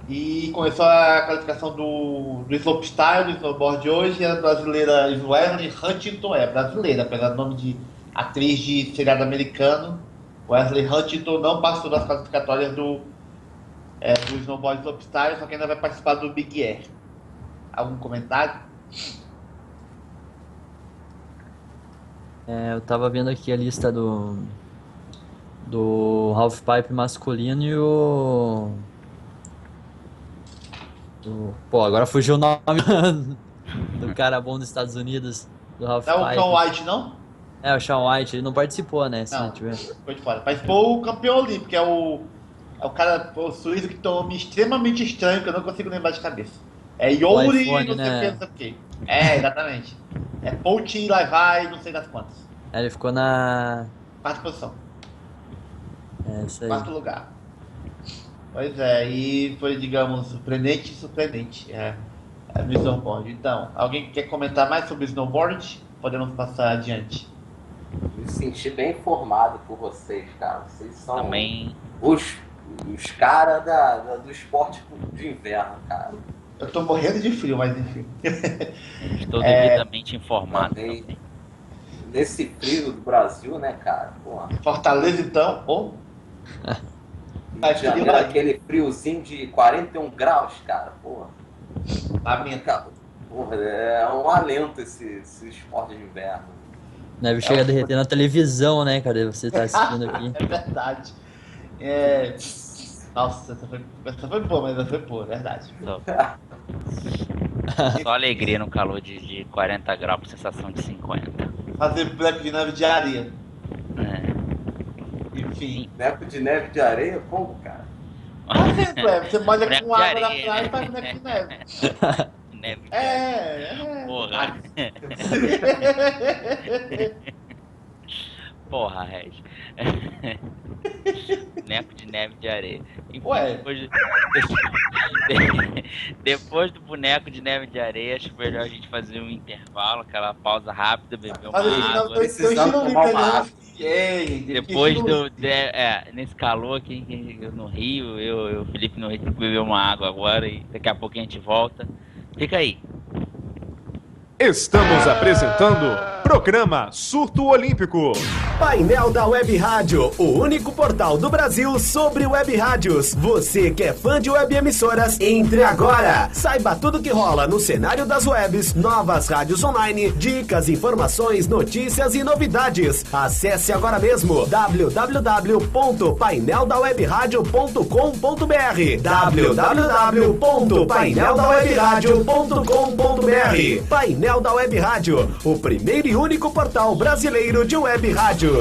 e começou a qualificação do slopestyle, do snowboard hoje. A brasileira Wesley Huntington, brasileira, apesar do nome de atriz de seriado americano. Wesley Huntington não passou das qualificatórias do snowboard slopestyle, só que ainda vai participar do Big Air. Algum comentário? Eu tava vendo aqui a lista do halfpipe masculino e agora fugiu o nome do cara bom dos Estados Unidos, do halfpipe. Não é o Shaun White, não? É, o Shaun White, ele não participou, né? Não, foi de fora. Participou o campeão olímpico, que é o cara, o suíço que tem um nome extremamente estranho, que eu não consigo lembrar de cabeça. É Yori, iPhone, não sei né? o que. Exatamente. É Pouti, Laivai, não sei das quantas. Ele ficou na... Quarta posição. Isso aí. Quarto lugar. Pois é, e foi, digamos, surpreendente. No snowboard. Então, alguém quer comentar mais sobre o snowboard? Podemos passar adiante. Me senti bem informado por vocês, cara. Vocês são Também os caras do esporte de inverno, cara. Eu tô morrendo de frio, mas enfim. estou devidamente informado também. Nesse frio do Brasil, né, cara? Porra. Fortaleza, então, ou? Aquele friozinho de 41 graus, cara, porra. Porra, é um alento esse esporte de inverno. Neve chega a derreter na televisão, né, cara? Você tá assistindo aqui. É verdade. Nossa, essa foi boa, mas essa foi boa, verdade. Só alegria no calor de 40 graus com sensação de 50. Fazer boneco de neve de areia. Enfim. Boneco de neve de areia? Como, cara? Você molha com água na praia e faz boneco de neve. Neve de areia. Porra. Porra, Reg. Boneco de neve de areia. Enfim, depois do boneco de neve de areia, acho melhor a gente fazer um intervalo, aquela pausa rápida, beber uma água. Depois nesse calor aqui no Rio, eu e o Felipe no Rio, tem que beber uma água agora e daqui a pouco a gente volta. Fica aí. Estamos apresentando programa Surto Olímpico. Painel da Web Rádio, o único portal do Brasil sobre web rádios. Você que é fã de web emissoras, entre agora. Saiba tudo que rola no cenário das webs, novas rádios online, dicas, informações, notícias e novidades. Acesse agora mesmo www.paineldawebradio.com.br www.paineldawebradio.com.br Painel da Web Rádio, o primeiro e único portal brasileiro de web rádios.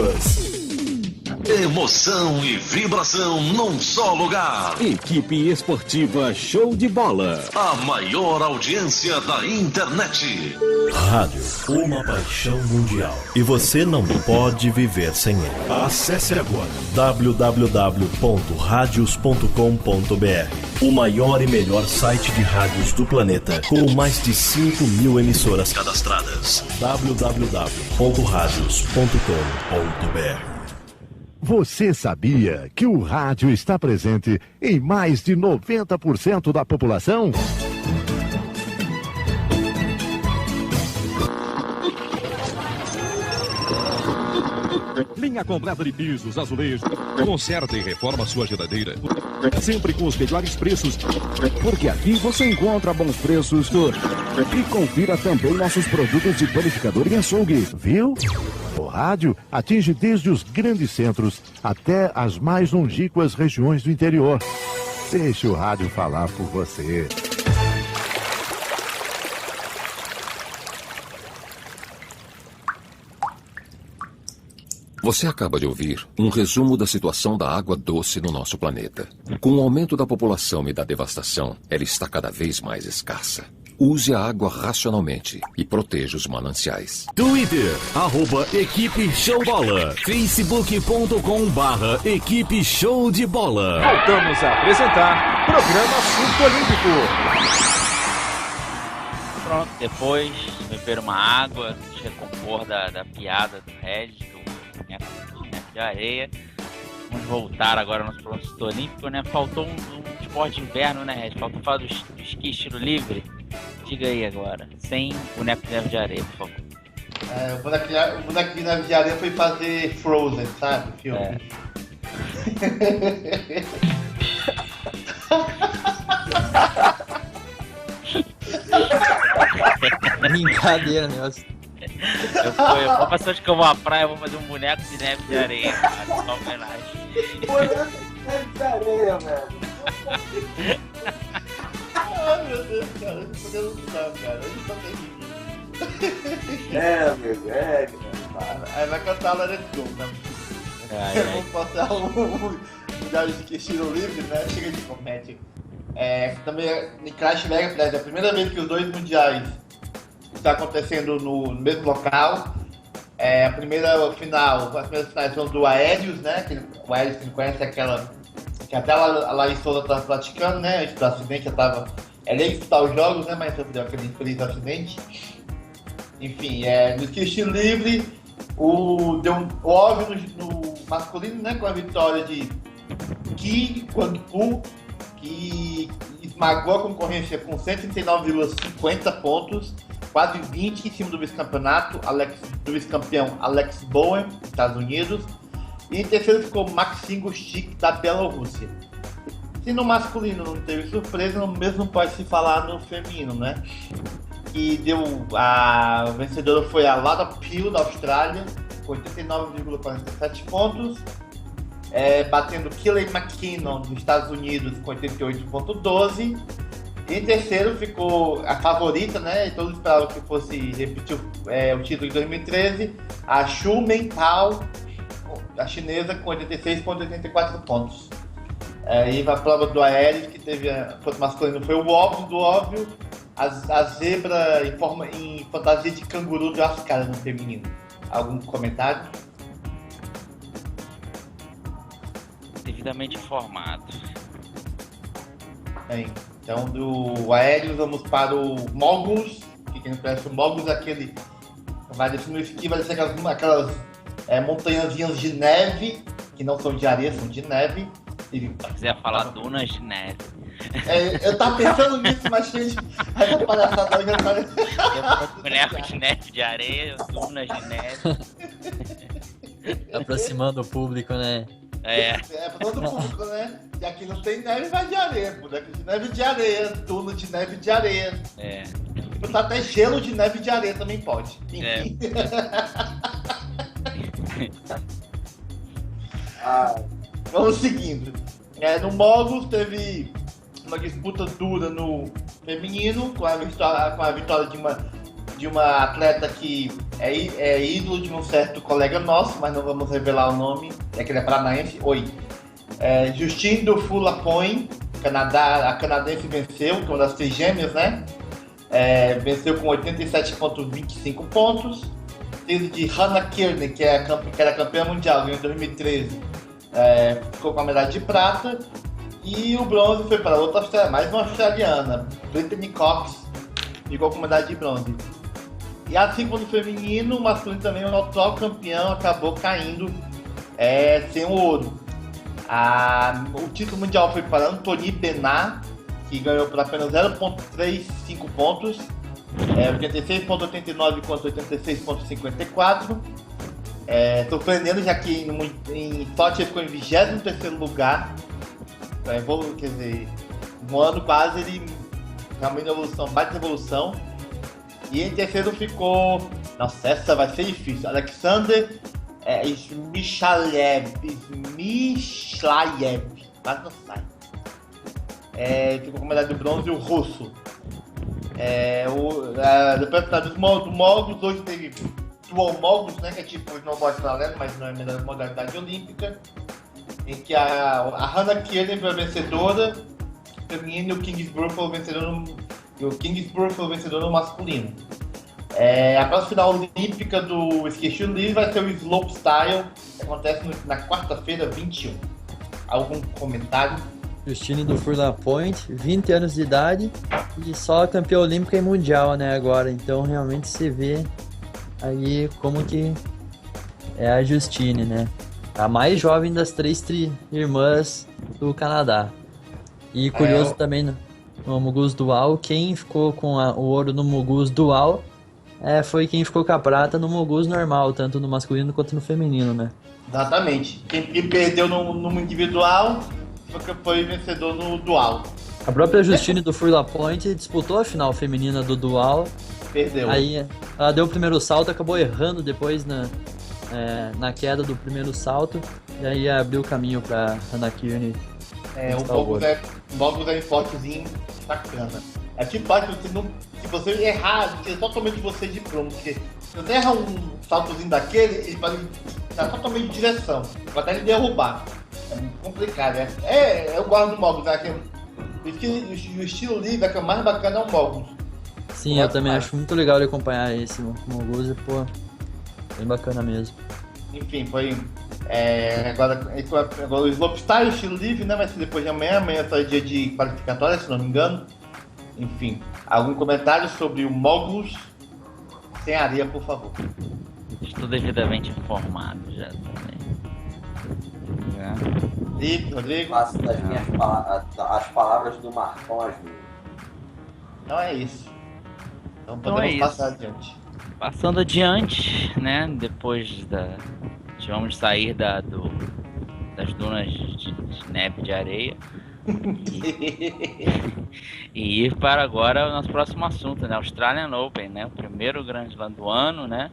Emoção e vibração num só lugar. Equipe Esportiva Show de Bola. A maior audiência da internet. Rádio, uma paixão mundial. E você não pode viver sem ele. Acesse agora www.radios.com.br, o maior e melhor site de rádios do planeta, com mais de 5.000 emissoras cadastradas. www.radios.com.br. Você sabia que o rádio está presente em mais de 90% da população? Linha completa de pisos, azulejos. Conserta e reforma sua geladeira. Sempre com os melhores preços. Porque aqui você encontra bons preços. E confira também nossos produtos de panificador e açougue. Viu? O rádio atinge desde os grandes centros até as mais longínquas regiões do interior. Deixe o rádio falar por você. Você acaba de ouvir um resumo da situação da água doce no nosso planeta. Com o aumento da população e da devastação, ela está cada vez mais escassa. Use a água racionalmente e proteja os mananciais. Twitter, @Equipe Show Bola. Facebook.com/Equipe Show de Bola. Voltamos a apresentar Programa Surto Olímpico. Pronto, depois beber uma água, se recompor da piada do Regis, do Neto de Areia. Vamos voltar agora ao nosso programa Surto Olímpico, né? Faltou um esporte de inverno, né, Regis? Faltou falar do esqui estilo livre. Diga aí agora, sem o Neto de Areia, por favor. O boneco de neve de areia foi fazer Frozen, sabe? Filme. Brincadeira, negócio. Eu vou passar de que eu vou à praia, eu vou fazer um boneco de neve de areia, cara, só homenagem. Boneco de neve de areia, velho. Ai, meu Deus, cara, eu não tô dando cara, eu não tô terrível. Amigo, cara. Aí vai cantar Let It Go, né? Eu vou passar já estilo livre, né? Chega de comédia. Também em Crash Vegas, é a primeira vez que os dois mundiais estão acontecendo no mesmo local. As primeiras finais são do Aéreos, né? O Aéreos que não conhece aquela que até a Laís Souza estava praticando, né? Antes do acidente já estava. Ela ia disputar os jogos, né? Mas sofreu aquele infeliz acidente. Enfim, no esqui estilo livre, deu um óbvio no masculino, né? Com a vitória de Ki Kwang-Pu, que esmagou a concorrência com 139,50 pontos, quase 20 em cima do vice-campeão Alex Bowen, Estados Unidos. E em terceiro ficou Maxim Gustik, da Bielorrússia. Se no masculino não teve surpresa, o mesmo pode se falar no feminino, né? E a vencedora foi a Lara Peel, da Austrália, com 89,47 pontos. Batendo Kelly McKinnon, dos Estados Unidos, com 88,12. E em terceiro ficou a favorita, né? E todos esperavam que fosse repetir o título de 2013, a Xu Mentao, a chinesa, com 86,84 pontos. E a prova do aéreo, que teve o masculino, foi o óbvio do óbvio, a zebra em fantasia de canguru de Ascara no feminino. Algum comentário? Devidamente informado. Bem, então do aéreo vamos para o Moguls, que quem não conhece o Moguls é aquele. Vai descer no esqui, vai descer aquelas montanhazinhas de neve, que não são de areia, são de neve. Se quiser falar dunas de neve. Eu tava pensando nisso, mas gente. Aí a palhaçada já tá. Boneco de neve de areia, dunas de neve. Aproximando o público, né? Pra todo público, né? E aqui não tem neve, vai de areia. Boneco de neve de areia, duna de neve de areia. Botar até gelo de neve de areia também pode. Enfim. Vamos seguindo. No Moguls teve uma disputa dura no feminino, com a vitória de uma atleta que é ídolo de um certo colega nosso, mas não vamos revelar o nome, que ele é paranaense. Justine Dufour-Lapointe, a canadense venceu, que é uma das três gêmeas, né? Venceu com 87,25 pontos. Teve de Hannah Kearney, que era campeã mundial em 2013, ficou com a medalha de prata. E o bronze foi para outra australiana, mais uma australiana, Brittany Cox, ficou com a medalha de bronze. E assim como no feminino, o masculino também, o atual campeão acabou caindo sem o ouro. O título mundial foi para Anthony Bernard, que ganhou por apenas 0,35 pontos, 86,89 contra 86,54. Surpreendendo, já que em Sochi ele ficou em 23º lugar. Quer dizer, um ano quase ele realmente evolução, baita evolução. E em terceiro ficou. Nossa, essa vai ser difícil. Alexander Smishlaev. Mas não sai. Ficou com a medalha de bronze o russo. Depois do Moguls, hoje teve Dual Moguls, né, que é tipo snowboard paralelo, mas não é a modalidade olímpica, em que a Hannah Kearney foi a vencedora feminino e o Kingsborough foi o vencedor no masculino. A próxima final olímpica do Ski Livre vai ser o Slopestyle, que acontece na quarta-feira, 21. Algum comentário? Justine do Furlan Point, 20 anos de idade e só campeã olímpica e mundial, né, agora. Então realmente se vê aí como que é a Justine, né? A mais jovem das 3 irmãs do Canadá. E curioso também no Mugus Dual, quem ficou com o ouro no Mugus Dual foi quem ficou com a prata no Mugus normal, tanto no masculino quanto no feminino, né? Exatamente. Quem perdeu no individual foi vencedor no dual. A própria Justine do Furlan Point disputou a final feminina do dual. Perdeu. Aí ela deu o primeiro salto, acabou errando depois na queda do primeiro salto. E aí abriu o caminho pra Hannah Kearney. O Moguls é um esportezinho bacana. É tipo, se você errar, tira totalmente você de prumo. Porque se você errar um saltozinho daquele, ele pode dar totalmente de direção. Pode até ele derrubar. É muito complicado, né? Eu gosto do Moguls, né? O estilo livre que é o mais bacana é o Moguls. Sim, eu também acho muito legal de acompanhar esse Moguls, pô, bem bacana mesmo. Enfim, foi... agora o Slopestyle, o estilo livre, né? Vai ser depois de amanhã é só dia de qualificatória, se não me engano. Enfim, algum comentário sobre o Moguls sem areia, por favor? Estou devidamente informado já também. E, Rodrigo? Faço das minhas as palavras do Marcão as minhas. Então é isso. Então podemos passar adiante. Passando adiante, né? Depois vamos sair das dunas de neve de areia e ir para agora o nosso próximo assunto, né? Australian Open, né? O primeiro Grand Slam do ano, né?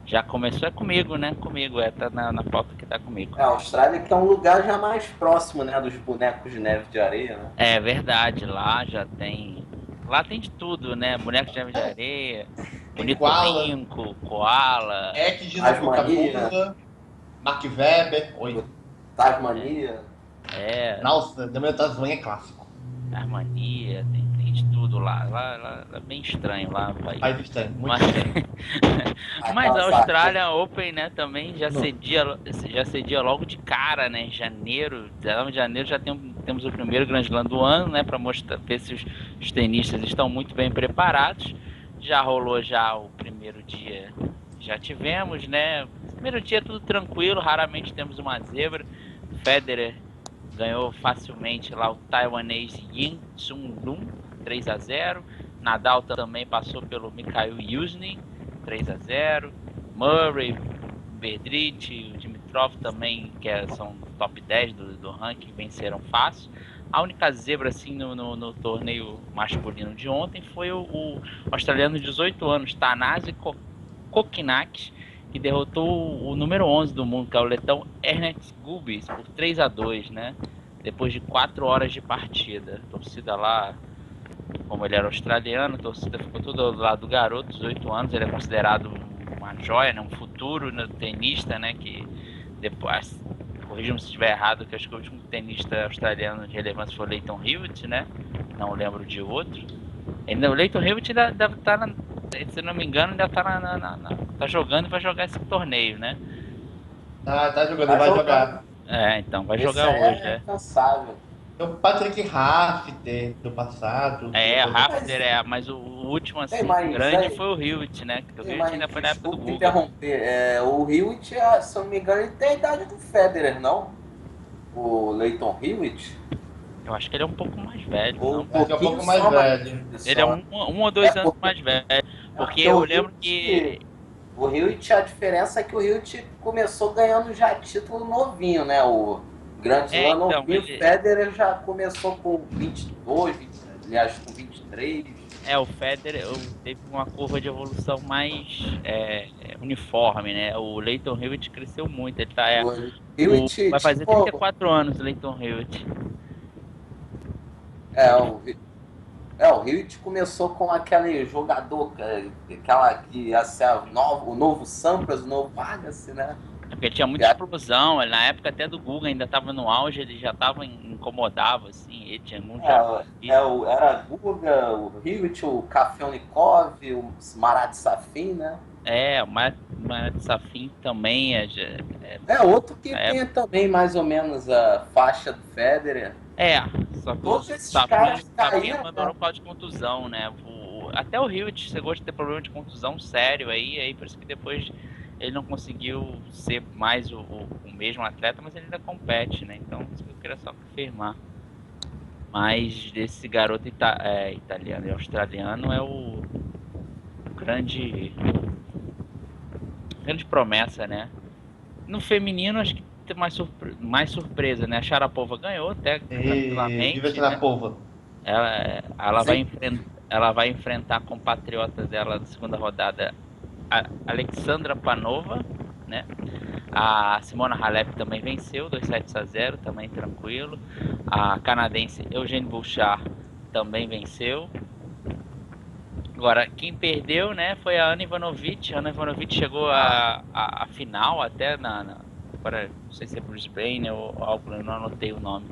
Já começou comigo, né? Comigo, tá na pauta que tá comigo. A Austrália que é um lugar já mais próximo, né? Dos bonecos de neve de areia, né? É verdade, lá tem de tudo, né? Boneco de neve de areia, ornitorrinco, koala, Tasmania, Mark Webber, Tasmania. Nossa, da minha Tasmania é clássico. Tasmania, tem de tudo lá. Lá é bem estranho lá no país. Estranho, muito mas a Australian Open, né, também já cedia logo de cara, né? Em janeiro já temos o primeiro Grand Slam do ano, né? Para mostrar, ver se os tenistas estão muito bem preparados. Já rolou o primeiro dia, já tivemos, né? Primeiro dia tudo tranquilo, raramente temos uma zebra. Federer ganhou facilmente lá o taiwanês Yin Sun-lun, 3-0. Nadal também passou pelo Mikhail Yuzny, 3-0. Murray, Bedřich, o Dimitrov também, são top 10 do ranking, venceram fácil. A única zebra assim no torneio masculino de ontem foi o australiano de 18 anos, Thanasi Kokkinakis, que derrotou o número 11 do mundo, que é o letão Ernest Gulbis, por 3-2, né? Depois de 4 horas de partida. A torcida lá, como ele era australiano, a torcida ficou toda do lado do garoto, 18 anos, ele é considerado uma joia, né? Um futuro, né, tenista, né? Que depois, corrija-me se estiver errado, que acho que o último tenista australiano de relevância foi o Lleyton Hewitt, né? Não lembro de outro. O Lleyton Hewitt ainda deve estar, se não me engano, ainda tá jogando e vai jogar esse torneio, né? Tá jogando, vai jogar. Então, vai jogar hoje, né? Incansável. O Patrick Rafter do passado. Rafter mas o último assim, grande foi o Hewitt, né? O Hewitt ainda foi na época do Google. Interromper. O Hewitt, se eu não me engano, ele tem a idade do Federer, não? O Lleyton Hewitt? Eu acho que ele é um pouco mais velho. É um pouco mais velho. Ele é um ou dois anos mais velho. Porque eu lembro que... O Hewitt, a diferença é que o Hewitt começou ganhando já título novinho, né? O Grand Slam novinho, o Federer já começou com 22, aliás, com 23. O Federer teve uma curva de evolução mais uniforme, né? O Lleyton Hewitt cresceu muito. Ele vai fazer 34 anos, o Lleyton Hewitt. O Hewitt começou com aquele jogador, aquela que ia ser o novo Sampras, o novo Vargas, né? Porque tinha muita explosão, na época até do Guga ainda estava no auge, ele já incomodava, assim, ele tinha muito... Era Guga, o Hewitt, o Kafelnikov, o Marat Safin, né? O Marat Safin também outro que tem também mais ou menos a faixa do Federer. Só que todos o Safin abandonou por causa de contusão, né? Até o Hewitt chegou a ter problema de contusão sério aí por isso que depois ele não conseguiu ser mais o mesmo atleta, mas ele ainda compete, né? Então eu queria só confirmar. Mas desse garoto italiano e australiano é o grande promessa, né? No feminino acho que tem mais surpresa, né? A Sharapova ganhou até tranquilamente, né? Ela vai enfrentar a compatriota dela na segunda rodada, a Alexandra Panova, né? A Simona Halep também venceu 2-0, também tranquilo. A canadense Eugenie Bouchard também venceu. Agora, quem perdeu, né, foi a Ana Ivanovic. A Ana Ivanovic chegou à final até agora não sei se é Brisbane ou algo, eu não anotei o nome.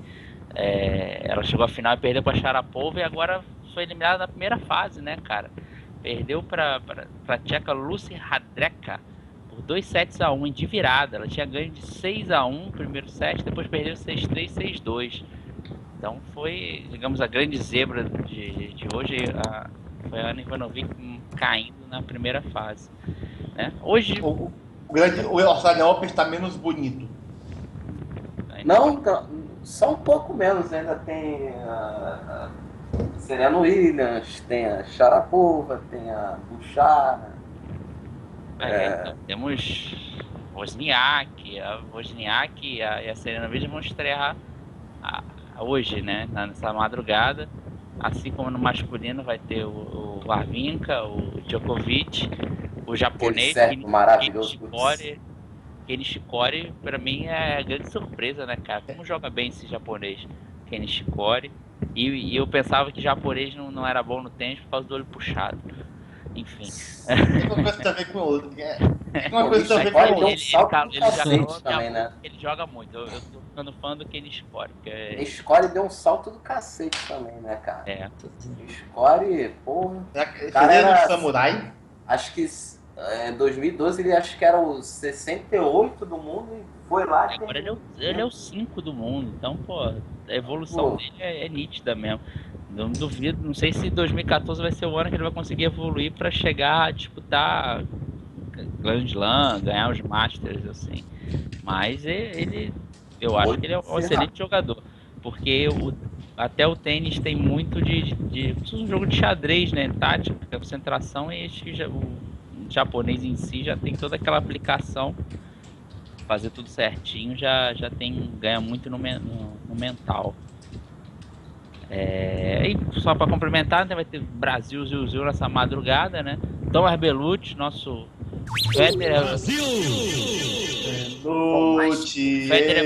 Ela chegou à final e perdeu para a Sharapova e agora foi eliminada na primeira fase, né, cara? Perdeu para a tcheca Lucy Radreka por 2-1 de virada. Ela tinha ganho de 6-1 no primeiro set, depois perdeu 6-3, 6-2. Então foi, digamos, a grande zebra de hoje. Foi a Ana Ivanovic caindo na primeira fase, né? Hoje o Australian Open está menos bonito. Não, só um pouco menos. Ainda tem a Serena Williams, tem a Sharapova, tem a Bouchard. Então, temos Wozniak. A Wozniak e a Serena Williams vão estrear hoje, né? Nessa madrugada. Assim como no masculino vai ter o Wawrinka, o Djokovic, o japonês Ken Nishikori, pra mim é a grande surpresa, né, cara? Como joga bem esse japonês, Ken Nishikori. E eu pensava que japonês não era bom no tênis por causa do olho puxado. Enfim. Tem uma coisa também com o outro. Uma coisa também com o outro. Ele joga muito. Eu tô ficando fã do Ken Nishikori. Nishikori deu um salto do cacete também, né, cara? Nishikori, porra. Cara, era samurai? Acho que em 2012 ele acho que era o 68 do mundo e foi lá. Agora ele é o 5 do mundo. Então, pô, a evolução dele é nítida mesmo. Não duvido, não sei se 2014 vai ser o ano que ele vai conseguir evoluir para chegar a disputar Grand Slam, ganhar os Masters, assim. Mas eu acho que ele é um excelente jogador, porque até o tênis tem muito de um jogo de xadrez, né? Tática, concentração, e o japonês em si já tem toda aquela aplicação, fazer tudo certinho, já ganha muito no mental. E só para complementar, vai ter Brasil Zil nessa madrugada, né? Thomas Bellucci, nosso Federer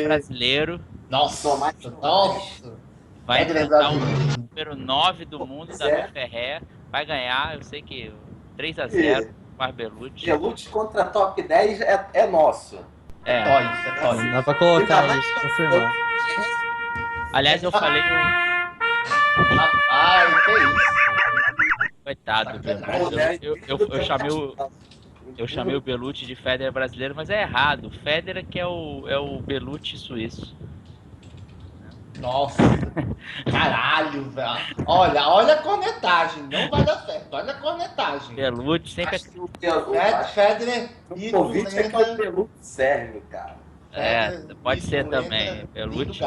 brasileiro. Nossa. Vai enfrentar o número 9 do mundo, Davi Ferrer. Vai ganhar, eu sei que 3-0, Thomas Bellucci. Bellucci contra top 10 é nosso. Dá pra colocar aí, confirmar. Aliás, eu falei Rapaz, que isso? Coitado, eu chamei o Bellucci de Federer brasileiro, mas é errado. O Federer que é o Bellucci suíço. Nossa, caralho, velho. Olha a cornetagem, não vai dar certo. Olha a cornetagem. Bellucci sempre Federer e o Bellucci é que é o Bellucci sérvio, cara. Pode ser também. Bellucci.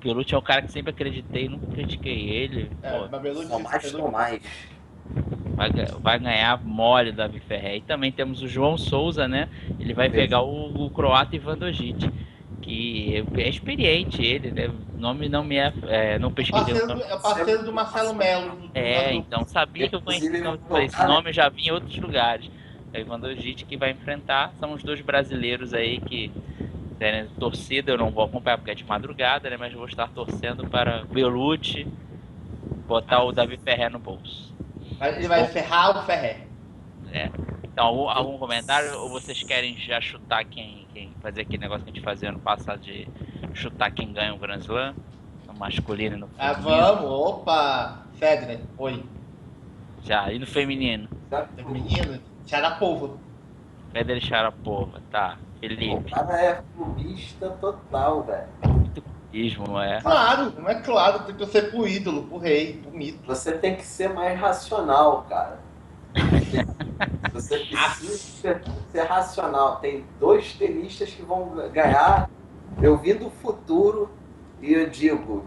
Bellucci é o cara que sempre acreditei, nunca critiquei ele. Mais. Vai ganhar mole da Davi Ferrer. E também temos o João Souza, né? Ele vai pegar o croata Ivan Dojic, que é experiente ele, né? O nome não me não pesquisei. É parceiro do Marcelo Melo. Então sabia que eu conhecia esse nome, eu já vi em outros lugares. É o Ivan Dojic que vai enfrentar. São os dois brasileiros aí que torcida eu não vou acompanhar porque é de madrugada, né? Mas vou estar torcendo para Bellucci botar o Davi Ferrer no bolso. Ele vai ferrar o Ferrer. Então, algum comentário? Ou vocês querem já chutar quem fazer aquele negócio que a gente fazia ano passado de chutar quem ganha o Grand Slam? No masculino e no feminino? Vamos, opa! Federer, oi. Já, e no feminino? Feminino, Sharapova. Federer e Sharapova, tá. Felipe. O cara é clubista total, velho. Muito clubismo, Claro, não é claro, tem que ser pro ídolo, pro rei, pro mito. Você tem que ser mais racional, cara. Você precisa ser racional. Tem 2 tenistas que vão ganhar. Eu vi do futuro e eu digo,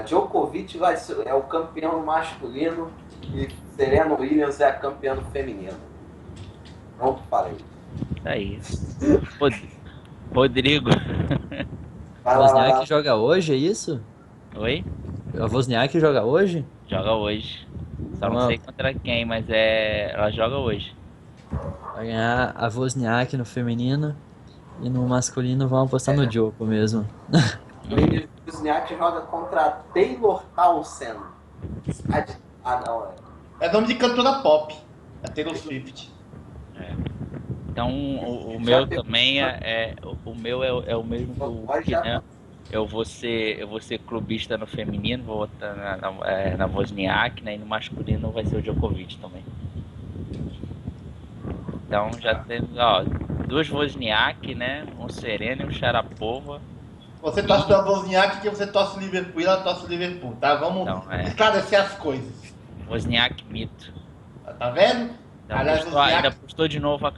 Djokovic é o campeão masculino e Serena Williams é a campeã feminino. Pronto, falei. É isso. Rodrigo. A Wozniak joga hoje, é isso? Oi? A Wozniak joga hoje? Joga hoje. Só não sei contra quem, mas ela joga hoje. Vai ganhar a Wozniak no feminino e no masculino vão apostar no Djoko mesmo. O Wozniak joga contra Taylor Townsend. É nome de cantora pop. A Taylor Swift. Então o meu também o meu é o mesmo que, né? Eu vou ser clubista no feminino, vou votar na Wozniak, né? E no masculino vai ser o Djokovic também. Então já tem 2 Wozniak, né? Um Serena e um Sharapova. Você torce pela Wozniak que você torce o Liverpool e ela torce o Liverpool, tá? Vamos esclarecer as coisas. Wozniak mito. Tá vendo? Então, ainda postou de novo a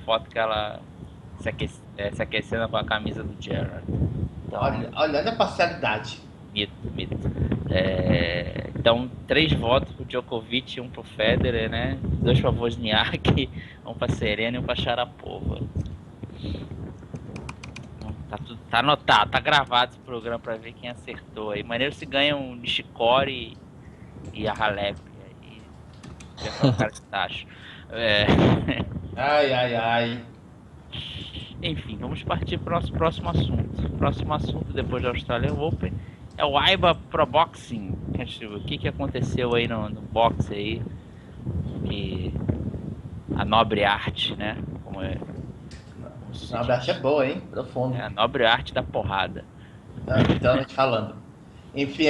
foto que ela se aquecendo com a camisa do Gerrard. Então, olha a parcialidade. Mito. Então, 3 votos pro Djokovic e 1 pro Federer, né? 2 pra Wozniak, 1 pra Serena e 1 pra Sharapova. Tá anotado, tá gravado esse programa pra ver quem acertou aí. Maneiro se ganha um Nishikori e a Halep. O cara que taxa. Ai. Enfim, vamos partir para o nosso próximo assunto. O próximo assunto, depois da Australian Open, é o AIBA Pro Boxing. O que aconteceu aí no boxe aí? Que a nobre arte, né? Como é? A nobre arte é boa, hein? Profundo. É a nobre arte da porrada. Então, a gente falando. Enfim,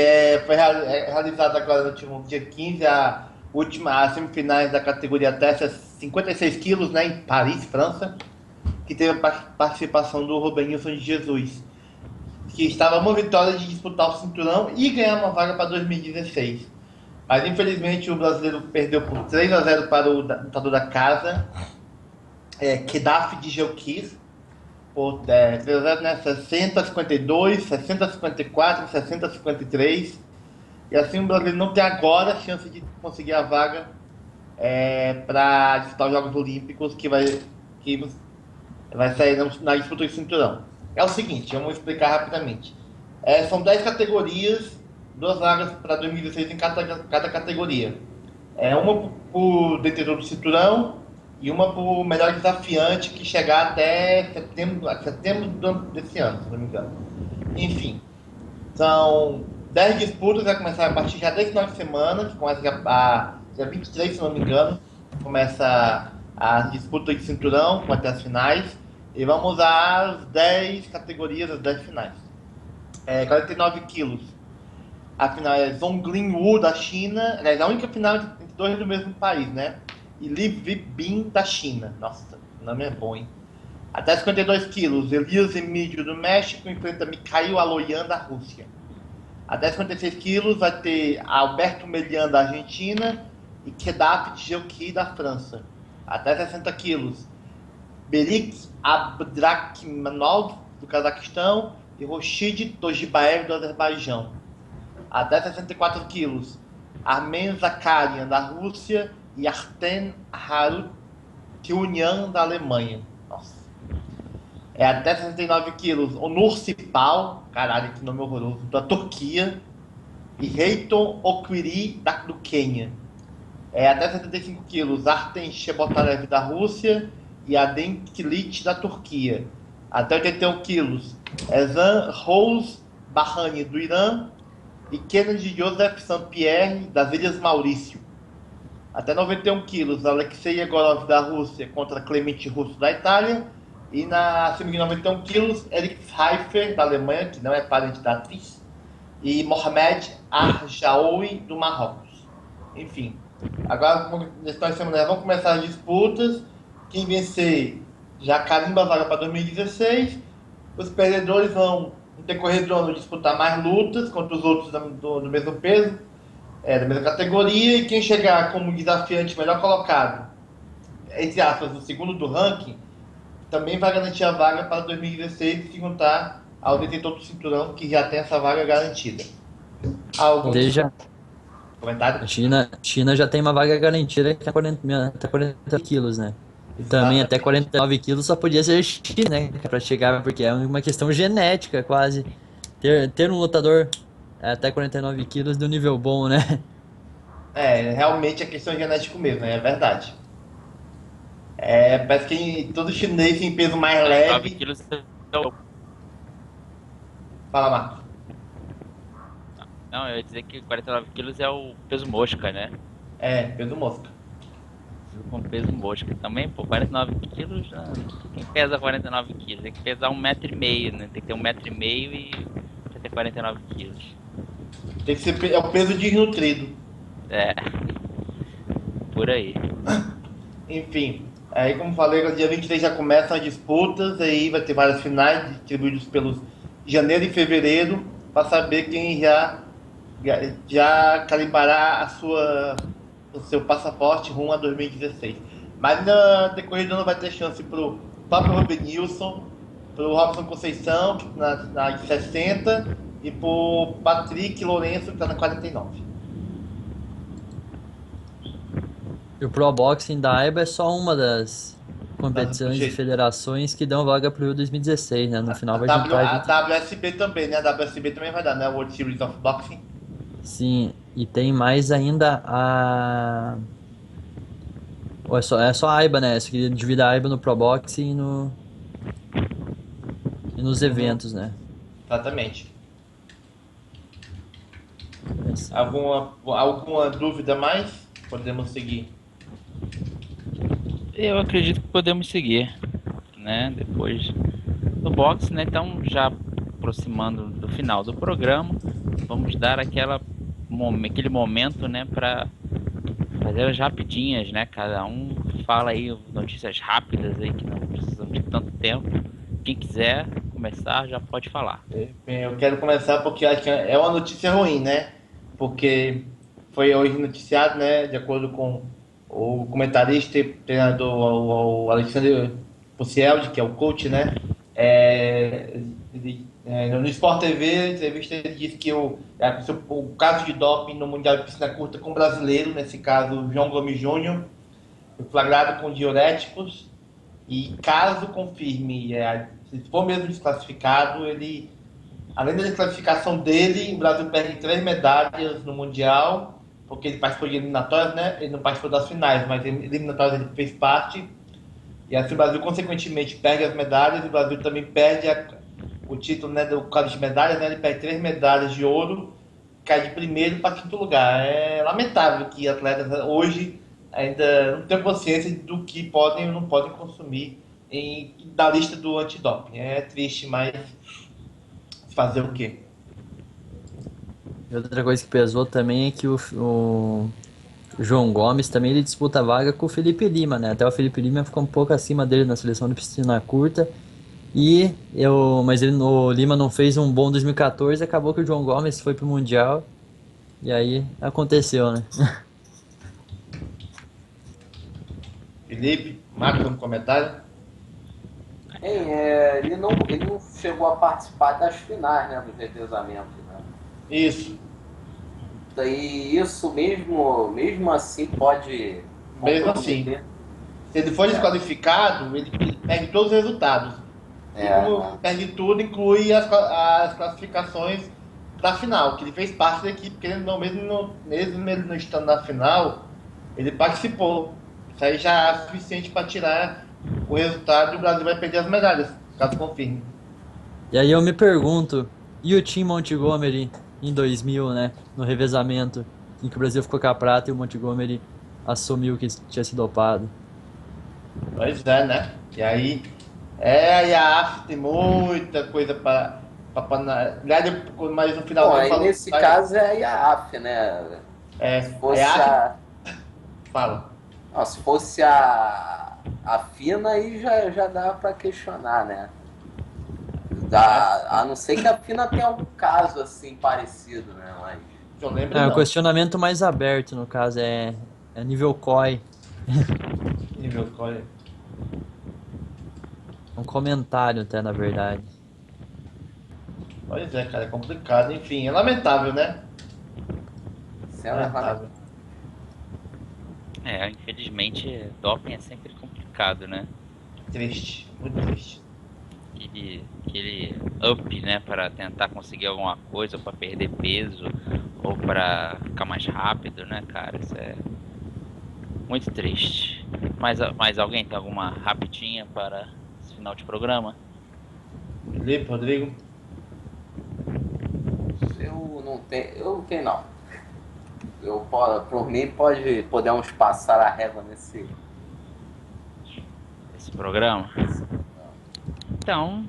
foi realizado agora no último dia 15 as semifinais da categoria até 56 quilos, né, em Paris, França, que teve a participação do Robenilson de Jesus, que estava a uma vitória de disputar o cinturão e ganhar uma vaga para 2016. Mas infelizmente o brasileiro perdeu por 3-0 para o lutador da casa, Kedafi de Geukir, por 3-0, né, 60-52, 60-54, 60-53. E assim o brasileiro não tem agora a chance de conseguir a vaga para disputar os Jogos Olímpicos que vai sair na disputa do cinturão. É o seguinte, vamos explicar rapidamente. São 10 categorias, 2 vagas para 2016 em cada categoria. Uma por detentor do cinturão e uma por melhor desafiante que chegar até setembro desse ano, se não me engano. Enfim, são 10 disputas, vai começar a partir já desse final de semana, que começa dia 23, se não me engano, começa a disputa de cinturão, com até as finais, e vamos às 10 categorias, as 10 finais. 49 quilos, a final é Zhongling Wu da China, é a única final entre 2 do mesmo país, né? E Li Vibin da China, nossa, o nome é bom, hein? Até 52 quilos, Elias Emílio do México enfrenta Mikhail Aloyan da Rússia. Até 56 quilos vai ter Alberto Melian da Argentina e Kedafi de Geukir da França. Até 60 quilos, Berik Abdrakhmanov do Cazaquistão e Roshid Tojibaev do Azerbaijão. Até 64 quilos, Armen Zakarian da Rússia e Artem Harutyunyan da Alemanha. Nossa. Até 69 quilos, Onur Sipal, caralho, que nome horroroso, da Turquia, e Reiton Okwiri do Quênia. Até 75 quilos, Artem Shebotarev da Rússia e Adem Kilit da Turquia. Até 81 quilos, Ezan Rose Bahani do Irã e Kennedy Joseph Saint-Pierre, das Ilhas Maurício. Até 91 quilos, Alexei Yegorov, da Rússia, contra Clement Russo, da Itália. E acima de 91 quilos, Eric Pfeiffer, da Alemanha, que não é parente da atriz, e Mohamed Arjaoui, do Marrocos. Enfim, agora nós vamos começar as disputas. Quem vencer já carimba a vaga para 2016. Os perdedores vão, no decorrer do ano, disputar mais lutas contra os outros do mesmo peso, da mesma categoria. E quem chegar como desafiante melhor colocado, entre aspas, o segundo do ranking, também vai garantir a vaga para 2016 e se juntar ao detentor do cinturão, que já tem essa vaga garantida. Comentário? A China já tem uma vaga garantida que é até 40 quilos, né? E também até 49 quilos só podia ser China, né? Pra chegar, porque é uma questão genética quase. Ter um lutador até 49 quilos do nível bom, né? Realmente é questão genética mesmo, é verdade. Parece que todo chinês tem peso mais leve. 9 quilos. Fala, Marcos. Não, eu ia dizer que 49 quilos é o peso mosca, né? Peso mosca. Com peso mosca também, pô, 49 quilos, quem pesa 49 quilos? Tem que pesar 1,5 m, né? Tem que ter 1,5 m e já ter 49 quilos. Tem que ser o peso desnutrido. Por aí. Enfim, aí como falei, no dia 23 já começam as disputas, aí vai ter várias finais distribuídas pelos janeiro e fevereiro, para saber quem já carimbará o seu passaporte rumo a 2016. Mas na decorrer do ano vai ter chance para o próprio Robinilson, para o Robson Conceição, na 60, e para o Patrick Lourenço, que está na 49. E o Pro Boxing da AIBA é só uma das competições e federações que dão vaga pro Rio 2016, né? No final vai juntar... A WSB também, né? A WSB também vai dar, né? World Series of Boxing. Sim, e tem mais ainda a... É só a AIBA, né? Essa que divide a AIBA no Pro Boxing e nos eventos, né? Exatamente. Alguma dúvida mais? Podemos seguir. Eu acredito que podemos seguir, né? Depois do boxe, né? Então, já aproximando do final do programa, vamos dar aquele momento, né? Para fazer as rapidinhas, né? Cada um fala aí notícias rápidas aí que não precisam de tanto tempo. Quem quiser começar já pode falar. Eu quero começar porque acho que é uma notícia ruim, né? Porque foi hoje noticiado, né? De acordo com o comentarista e treinador, o Alexandre Pucieldi, que é o coach, né? No Sport TV, a entrevista, ele disse que o caso de doping no Mundial de Piscina Curta com o brasileiro, nesse caso, João Gomes Júnior, foi flagrado com diuréticos, e caso confirme, se for mesmo desclassificado, além da desclassificação dele, o Brasil perde 3 medalhas no Mundial, porque ele participou de eliminatórias, né? Ele não participou das finais, mas eliminatórias ele fez parte. E assim o Brasil, consequentemente, perde as medalhas, e o Brasil também perde o título, né, do quadro de medalhas, né? Ele perde 3 medalhas de ouro, cai de primeiro para quinto lugar. É lamentável que atletas hoje ainda não tenham consciência do que podem ou não podem consumir da lista do antidoping. É triste, mas fazer o quê? E outra coisa que pesou também é que o João Gomes também ele disputa a vaga com o Felipe Lima, né? Até o Felipe Lima ficou um pouco acima dele na seleção de piscina curta. Mas o Lima não fez um bom 2014, acabou que o João Gomes foi pro Mundial. E aí aconteceu, né? Felipe, marca um comentário. Ele não chegou a participar das finais, né, do revezamento, né? Isso. Daí isso mesmo assim pode... Mesmo assim. Se ele for desqualificado, ele perde todos os resultados. E como perde tudo, inclui as classificações da final, que ele fez parte da equipe, porque mesmo ele não estando na final, ele participou. Isso aí já é suficiente para tirar o resultado e o Brasil vai perder as medalhas, caso confirme. E aí eu me pergunto, e o Tim Montgomery em 2000, né? No revezamento, em que o Brasil ficou com a prata e o Montgomery assumiu que tinha se dopado. Pois é, né? E aí, a IAAF tem muita coisa para aliás, mas no final... Bom, aí nesse caso é a IAAF, né? Se fosse Fala. Não, se fosse a FINA, aí já dá para questionar, né? A não ser que a FINA tenha algum caso assim parecido, né? Mas eu lembro o questionamento mais aberto, no caso, é nível COI. Nível COI. Um comentário até, na verdade. Pois é, cara, é complicado. Enfim, é lamentável, né? Lamentável. Infelizmente, doping é sempre complicado, né? Triste, muito triste. Aquele up, né, para tentar conseguir alguma coisa, ou para perder peso, ou para ficar mais rápido, né, cara? Isso é muito triste. Mas alguém tem alguma rapidinha para esse final de programa? Felipe, Rodrigo? Eu não tenho não. Por mim podemos passar a régua nesse programa. Então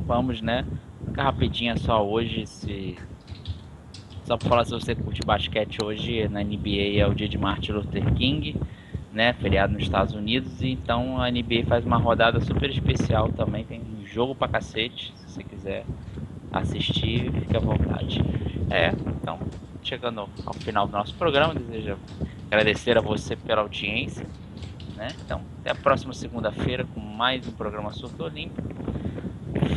vamos, né? Ficar rapidinha só hoje, só pra falar, se você curte basquete hoje, na NBA é o dia de Martin Luther King, né? Feriado nos Estados Unidos, e então a NBA faz uma rodada super especial também, tem um jogo pra cacete, se você quiser assistir, fique à vontade. Então, chegando ao final do nosso programa, desejo agradecer a você pela audiência, né? Então, até a próxima segunda-feira com mais um programa Surto Olímpico.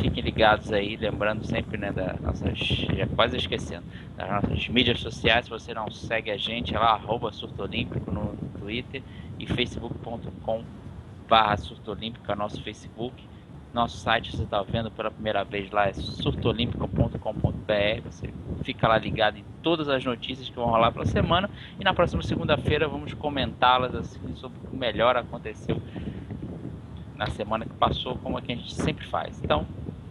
Fiquem ligados aí, lembrando sempre, né, das nossas, já quase esquecendo, das nossas mídias sociais. Se você não segue a gente, é lá, @surtoolímpico no Twitter e facebook.com/surtoolímpico, é nosso Facebook. Nosso site, você está vendo pela primeira vez lá, é surtoolímpico.com.br. Você fica lá ligado em todas as notícias que vão rolar pela semana. E na próxima segunda-feira vamos comentá-las assim, sobre o que melhor aconteceu na semana que passou, como é que a gente sempre faz. Então,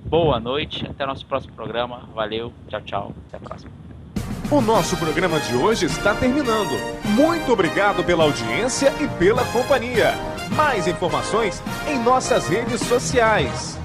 boa noite, até o nosso próximo programa. Valeu, tchau, até a próxima. O nosso programa de hoje está terminando. Muito obrigado pela audiência e pela companhia. Mais informações em nossas redes sociais.